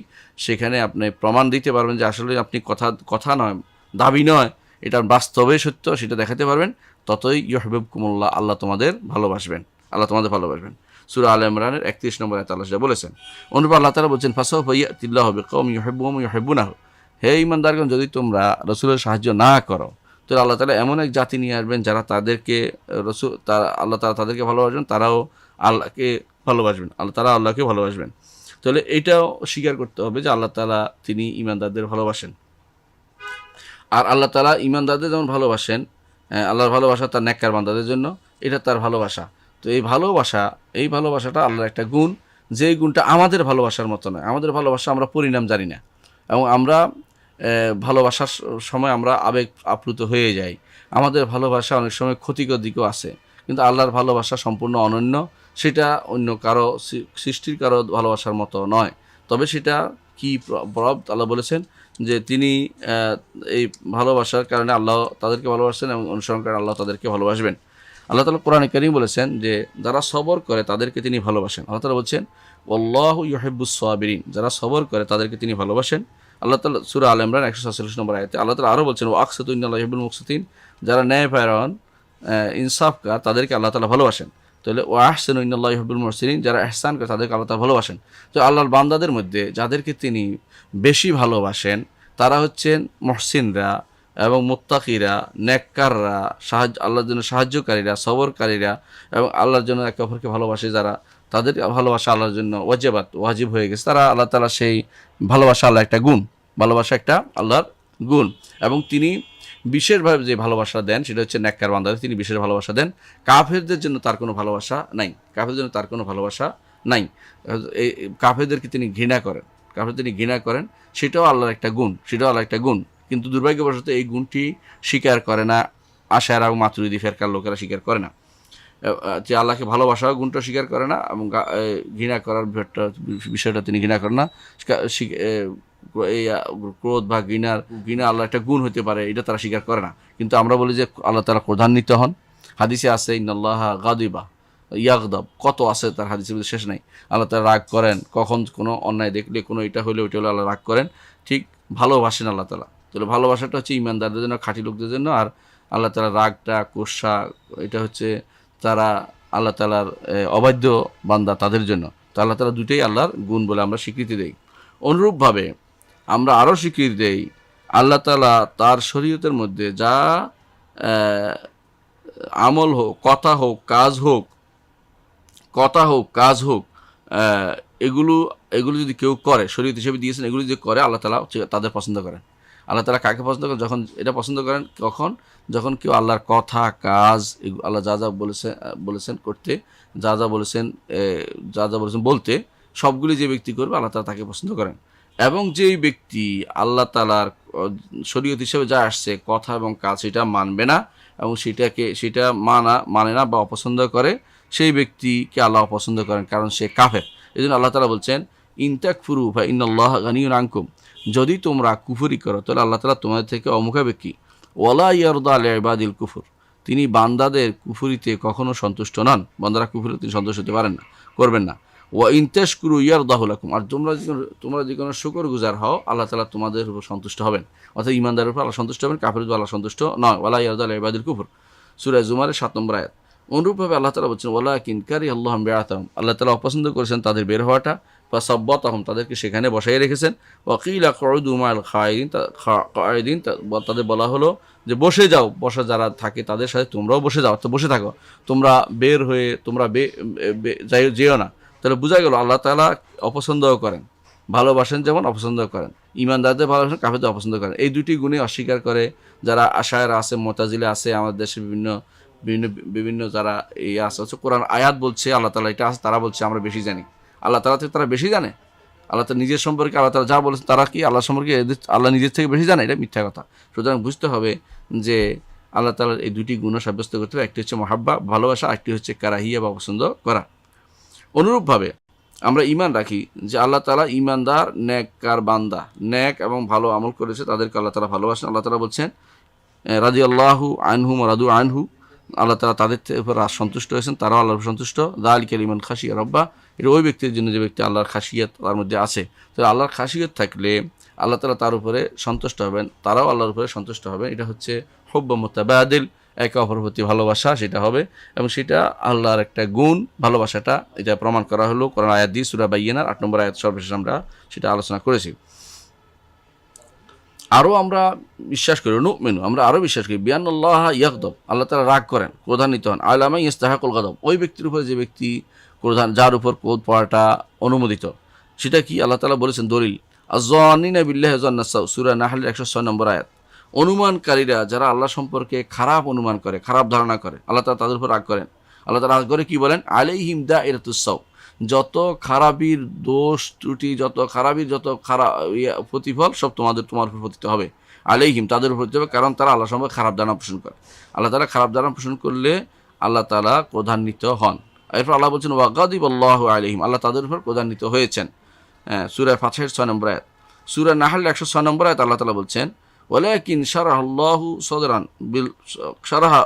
সেখানে আপনি প্রমাণ দিতে পারবেন যে আসলে আপনি কথা নয়, দাবি নয়, এটা বাস্তবে সত্য, সেটা দেখাতে পারবেন, ততই ইউহিব্বুকুমুল্লাহ, আল্লাহ তোমাদের ভালোবাসবেন, আল্লাহ তোমাদের ভালোবাসবেন। সূরা আলে ইমরানের 31 নম্বর আয়াতে আল্লাহ সেটা বলেছেন। অনুরূপ আল্লাহ তাআলা বলছেন ফাসাউফা ইয়াতিল্লাহু বিকওমিন ইউহিব্বুহুম ওয়া ইউহিব্বুনাহু, হে ঈমানদারগণ যদি তোমরা রাসূলের সাহায্য না করো তাহলে আল্লাহ তাআলা এমন এক জাতি নিয়ে আসবেন যারা তাদেরকে আল্লাহ তাআলা তাদেরকে ভালোবাসবেন, তারাও আল্লাহকে ভালোবাসবেন, আল্লাহকে ভালোবাসবেন। তাহলে এটাও স্বীকার করতে হবে যে আল্লাহ তাআলা তিনি ঈমানদারদের ভালোবাসেন। আর আল্লাহ তাআলা ঈমানদারদের যেমন ভালোবাসেন, আল্লাহর ভালোবাসা তার নেককার বান্দাদের জন্য, এটা তার ভালোবাসা। তো এই ভালোবাসাটা আল্লাহর একটা গুণ, যেই গুণটা আমাদের ভালোবাসার মতো নয়। আমাদের ভালোবাসা আমরা পরিণাম জানি না, এবং আমরা ভালোবাসার সময় আমরা আবেগ আপ্লুত হয়ে যাই। আমাদের ভালোবাসা অনেক সময় ক্ষতিকর দিকও আছে, কিন্তু আল্লাহর ভালোবাসা সম্পূর্ণ অনন্য, সেটা অন্য কারো সৃষ্টির কারো ভালোবাসার মতো নয়। তবে সেটা কি প্রভাব আল্লাহ বলেছেন যে তিনি এই ভালোবাসার কারণে আল্লাহ তাদেরকে ভালোবাসেন এবং অনুসরণ করেন আল্লাহ তাদেরকে ভালোবাসবেন। আল্লাহ তাআলা কোরআনে কারীমে বলেছেন যে যারা সবর করে তাদেরকে তিনি ভালোবাসেন। আল্লাহ তাআলা বলছেন ওয়াল্লাহু ইউহিব্বুস সাবিরিন, যারা সবর করে তাদেরকে তিনি ভালোবাসেন। আল্লাহ তাআলা সূরা আলে ইমরান 147 নম্বর আয়াতে আল্লাহ তাআলা আরও বলছেন ওয়া আকসিতু ইন্নাল্লাহা ইউহিব্বুল মুকসিতিন, যারা ন্যায়পরায়ণ ইনসাফকার তাদেরকে আল্লাহ তাআলা ভালোবাসেন। তাহলে ওয়া আহসিনু ইন্নাল্লাহা ইউহিব্বুল মুহসিনিন, যারা ইহসান করে তাদেরকে আল্লাহ তাআলা ভালোবাসেন। তো আল্লাহর বান্দাদের মধ্যে যাদেরকে তিনি বেশি ভালোবাসেন তারা হচ্ছেন মুহসিনরা এবং মুত্তাকিরা, নেককাররা, আল্লাহর জন্য সাহায্যকারীরা, সবরকারীরা এবং আল্লাহর জন্য একে অপরকে ভালোবাসে যারা, তাদের ভালোবাসা আল্লাহর জন্য ওয়াজিব হয়ে গেছে। তারা আল্লাহ তাআলা সেই ভালোবাসা আল্লাহ একটা গুণ, ভালোবাসা একটা আল্লাহর গুণ, এবং তিনি বিশেষভাবে যে ভালোবাসা দেন সেটা হচ্ছে নেককার বান্দাদের তিনি বিশেষ ভালোবাসা দেন। কাফেরদের জন্য তার কোনো ভালোবাসা নাই, এই কাফেরদেরকে তিনি ঘৃণা করেন, সেটাও আল্লাহর একটা গুণ, কিন্তু দুর্ভাগ্যবশত এই গুণটি স্বীকার করে না আশারা এবং মাতুরিদি ফেরকার লোকেরা, স্বীকার করে না যে আল্লাহকে ভালোবাসা গুণটা স্বীকার করে না, এবং ঘৃণা করার বিষয়টা তিনি ঘৃণা করেন না। এই ক্রোধ বা ঘৃণা আল্লাহ একটা গুণ হতে পারে, এটা তারা স্বীকার করে না। কিন্তু আমরা বলি যে আল্লাহ তাআলা ক্রোধান্বিত হন। হাদিসে আছে ইন্নাল্লাহা গাদিবা ইয়াগদাব, কত আছে তার হাদিসের মধ্যে শেষ নাই। আল্লাহ তাআলা রাগ করেন, কখন কোনো অন্যায় দেখলে, কোনো এটা হলে ওইটা হলে আল্লাহ রাগ করেন। ঠিক ভালোবাসেন আল্লাহ তাআলা। তাহলে ভালোবাসাটা হচ্ছে ইমানদারদের জন্য, খাঁটি লোকদের জন্য। আর আল্লাহ তাআলা রাগটা, কোষা, এটা হচ্ছে তারা আল্লাহ তাআলার অবাধ্য বান্দা তাদের জন্য। তো আল্লাহ তাআলা দুটোই আল্লাহর গুণ বলে আমরা স্বীকৃতি দেই। অনুরূপভাবে আমরা আরও স্বীকৃতি দেই আল্লাহ তাআলা তার শরীয়তের মধ্যে যা আমল হোক, কথা হোক, কাজ হোক, এগুলো যদি কেউ করে, শরীয়ত হিসেবে দিয়েছেন, এগুলো যদি করে আল্লাহ তাআলা তাদের পছন্দ করেন। আল্লাহ তাআলা কাকে পছন্দ করেন? যখন এটা পছন্দ করেন কখন? যখন কেউ আল্লাহর কথা, কাজ, আল্লাহ যা যা বলেছেন করতে, যা যা বলেছেন বলতে, সবগুলি যে ব্যক্তি করবে আল্লাহ তাআলা তাকে পছন্দ করেন। এবং যেই ব্যক্তি আল্লাহ তাআলার শরীয়ত হিসেবে যা আসছে কথা এবং কাজ, সেটা মানবে না এবং সেটা মানে না বা অপছন্দ করে, সেই ব্যক্তিকে আল্লাহ অপছন্দ করেন, কারণ সে কাফের। এই জন্য আল্লাহ তাআলা বলছেন ইনতাকফুরু ফা ইন্নাল্লাহা গানিয়্যুন আনকুম, যদি তোমরা কুফরি করো তাহলে আল্লাহ তাআলা তোমাদের থেকে অমুখাপেক্ষী। ওয়ালা ইয়ারদা লিইবাদিল কুফর, তিনি বান্দাদের কুফরিতে কখনো সন্তুষ্ট নন। বান্দারা কুফরিতে তিনি সন্তুষ্ট হতে পারেন না, করবেন না। ওয়া ইন তাশকুরু ইয়ারদাহু লাকুম, আর তোমরা যে কোনো শুকরগুজার হও আল্লাহ তাআলা তোমাদের উপর সন্তুষ্ট হবেন। অর্থাৎ ইমানদারের উপর আল্লাহ সন্তুষ্ট হবেন, কাফেরের উপর আল্লাহ সন্তুষ্ট নয়। ওয়ালা ইয়ারদা লিইবাদিল কুফর, সূরা জুমারের 7 নম্বর আয়াত। অনুরূপভাবে আল্লাহ তাআলা বলছেন ওয়ালাকিন কারিহাল্লাহু বিআতাহুম, আল্লাহ তাআলা অপছন্দ করেছেন তাদের বের হওয়াটা। ফাসাব্বাতাহুম, তাদেরকে সেখানে বসাই রেখেছেন। ওয়াকিলা কউদু মাল কায়দিন, তাদের বলা হলো যে বসে যাও, বসা যারা থাকে তাদের সাথে তোমরাও বসে যাও, তো বসে থাকো, তোমরা বের হয়ে তোমরা যেও না। তাহলে বোঝা গেল আল্লাহ তাআলা অপছন্দ করেন, ভালোবাসেন যেমন অপছন্দ করেন। ইমানদারদের ভালোবাসেন, কাফেরদের অপছন্দ করেন। এই দুটি গুণে অস্বীকার করে যারা আশায়েরা আছে, মুতাজিলা আছে, আমাদের দেশে বিভিন্ন যারা এই আছে, কোরআন আয়াত বলছে আল্লাহ তাআলা এটা আছে, তারা বলছে আমরা বেশি জানি। আল্লাহ তাআলা থেকে তারা বেশি জানে? আল্লাহ তাআলা নিজের সম্পর্কে আল্লাহ তাআলা যা বলেছেন, তারা কি আল্লাহ সম্পর্কে আল্লাহ নিজের থেকে বেশি জানে? এটা মিথ্যা কথা। সুতরাং বুঝতে হবে যে আল্লাহ তাআলার এই দুটি গুণ সাব্যস্ত করতে হবে। একটি হচ্ছে মহাব্বা, ভালোবাসা, একটি হচ্ছে কারাহিয়া বা পছন্দ করা। অনুরূপভাবে আমরা ঈমান রাখি যে আল্লাহ তাআলা ঈমানদার, নেককার বান্দা, নেক এবং ভালো আমল করেছে তাদেরকে আল্লাহ তাআলা ভালোবাসেন। আল্লাহ তাআলা বলছেন রাদিয়াল্লাহু আনহুম ওয়া রাদু আনহু, আল্লাহ তাআলা তাদের উপর সন্তুষ্ট হয়েছেন, তারাও আল্লাহর সন্তুষ্ট। যালিকা লিমান খাশিয়া রাব্বা, এটা ওই ব্যক্তির জন্য যে ব্যক্তি আল্লাহর খাশিয়াত তার মধ্যে আছে। তো আল্লাহর খাশিয়াত থাকলে আল্লাহ তাআলা তার উপরে সন্তুষ্ট হবেন, তারাও আল্লাহর উপরে সন্তুষ্ট হবেন। এটা হচ্ছে হুব্বু মুতাবাদিল, একে অপরের প্রতি ভালোবাসা, সেটা হবে। এবং সেটা আল্লাহর একটা গুণ, ভালোবাসাটা, এটা প্রমাণ করা হলো কোরআন আয়াত দিয়ে, সূরা বাইয়িনার 8 নম্বর আয়াত সর্বশেষ আমরা সেটা আলোচনা করেছি। আরও আমরা বিশ্বাস করি, আমরা আরও বিশ্বাস করি বিআন্নাল্লাহ ইয়াগদাব, আল্লাহ তাআলা রাগ করেন, ক্রোধান্বিত হন। আলামা ইস্তাহাকুল গাদাব, ওই ব্যক্তির উপরে যে ব্যক্তি যার উপর ক্রোধ পড়াটা অনুমোদিত। সেটা কি? আল্লাহ তাআলা বলেছেন দলিল আয-যান্নিনা বিল্লাহি যান্নাস সাউ, সূরা নাহলের 106 নম্বর আয়াত। অনুমানকারীরা যারা আল্লাহ সম্পর্কে খারাপ অনুমান করে, খারাপ ধারণা করে, আল্লাহ তাআলা তাদের উপর রাগ করেন। আল্লাহ তাআলা রাগ করে কি বলেন? আলাইহিম দাইরাতুস সাউ, যত খারাপির দোষ ত্রুটি, যত খারাপির যত খারাপ প্রতিফল সব তোমার উপর পতিত হবে। আলাইহিম, তাদের উপর পতিত হবে, কারণ তারা আল্লাহ সম্পর্কে খারাপ ধারণা পোষণ করে। আল্লাহ তাআলা খারাপ ধারণা পোষণ করলে আল্লাহ তাআলা ক্রোধান্বিত হন। এরপর আল্লাহ বলছেন ওয়াগাদিবাল্লাহু আলাইহিম, আল্লাহ তাদের উপর ক্রোধান্বিত হয়েছেন। সূরা ফাতহের 6 নম্বর আয়াত। সূরা নাহল 106 নম্বর আয়াত আল্লাহ তাআলা বলছেন ওয়ালাকিন শারাহাল্লাহু সাদরান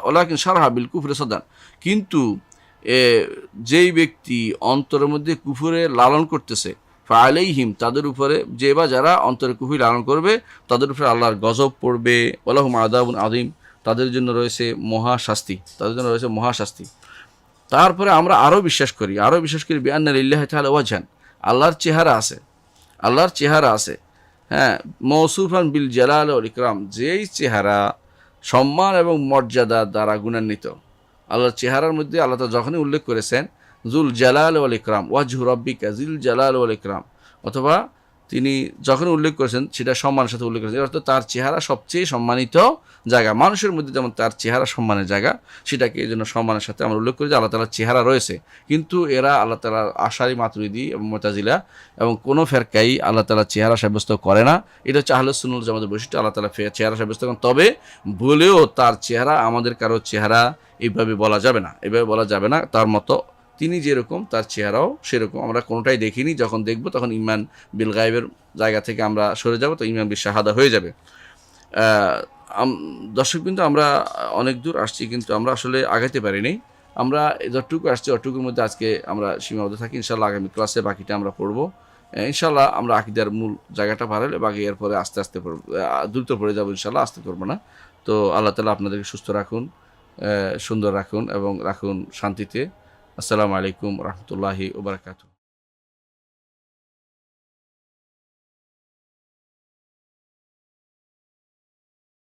ওয়ালাকিন শারাহা বিল কুফরি সাদরান, কিন্তু যেই ব্যক্তি অন্তরের মধ্যে কুফরে লালন করতেছে, ফাআলাইহিম, তাদের উপরে যে বা যারা অন্তরে কুফরি লালন করবে তাদের উপরে আল্লাহর গজব পড়বে। ওয়ালাহুম আযাবুন আযীম, তাদের জন্য রয়েছে মহাশাস্তি। তারপরে আমরা আরও বিশ্বাস করি বিআন্না লিল্লাহি তাআলা ওয়াজহান, আল্লাহর চেহারা আছে। হ্যাঁ, মওসুফান বিল জালাল ওয়াল ইকরাম, যেই চেহারা সম্মান এবং মর্যাদা দ্বারা গুণান্বিত। আল্লাহর চেহারার মধ্যে আল্লাহ তাআলা যখনই উল্লেখ করেছেন জুল জালাল ওয়াল ইকরাম, ওয়াজহু রাব্বিকা জিল জালাল ওয়াল ইকরাম, অথবা তিনি যখন উল্লেখ করেছেন সেটা সম্মানের সাথে উল্লেখ করেছেন, অর্থাৎ তার চেহারা সবচেয়ে সম্মানিত জায়গা। মানুষের মধ্যে যেমন তার চেহারা সম্মানের জায়গা, সেটাকে এই জন্য সম্মানের সাথে আমরা উল্লেখ করি যে আল্লাহ তাআলার চেহারা রয়েছে। কিন্তু এরা আল্লাহ তাআলার আশারি, মাতুরিদি এবং মুতাজিলা এবং কোনো ফেরকাই আল্লাহ তাআলার চেহারা সাব্যস্ত করে না। এটা হচ্ছে আহলুস সুন্নাহ ওয়াল জামাতের বৈশিষ্ট্য, আল্লাহ তাআলা চেহারা সাব্যস্ত করেন। তবে বলেও তার চেহারা আমাদের কারো চেহারা এইভাবে বলা যাবে না, তার মতো তিনি যেরকম তার চেহারাও সেরকম। আমরা কোনোটাই দেখিনি, যখন দেখব তখন ইমান বিল গায়েবের জায়গা থেকে আমরা সরে যাব, তো ইমান বিল শাহাদা হয়ে যাবে। দর্শকবৃন্দ, আমরা অনেক দূর আসছি কিন্তু আমরা আসলে আগাইতে পারিনি। আমরা যতটুকু আসছি অতটুকুর মধ্যে আজকে আমরা সীমাবদ্ধ থাকি। ইনশাল্লাহ আগামী ক্লাসে বাকিটা আমরা পড়বো। ইনশাল্লাহ আমরা আকিদার মূল জায়গাটা পারলে বাকি এরপরে আস্তে আস্তে দ্রুত পড়ে যাবো, ইনশাল্লাহ আসতে পারবো না। তো আল্লাহ তাআলা আপনাদেরকে সুস্থ রাখুন, সুন্দর রাখুন এবং রাখুন শান্তিতে। আসসালামু আলাইকুম রহমতুল্লাহি ওয়া বারাকাতুহু।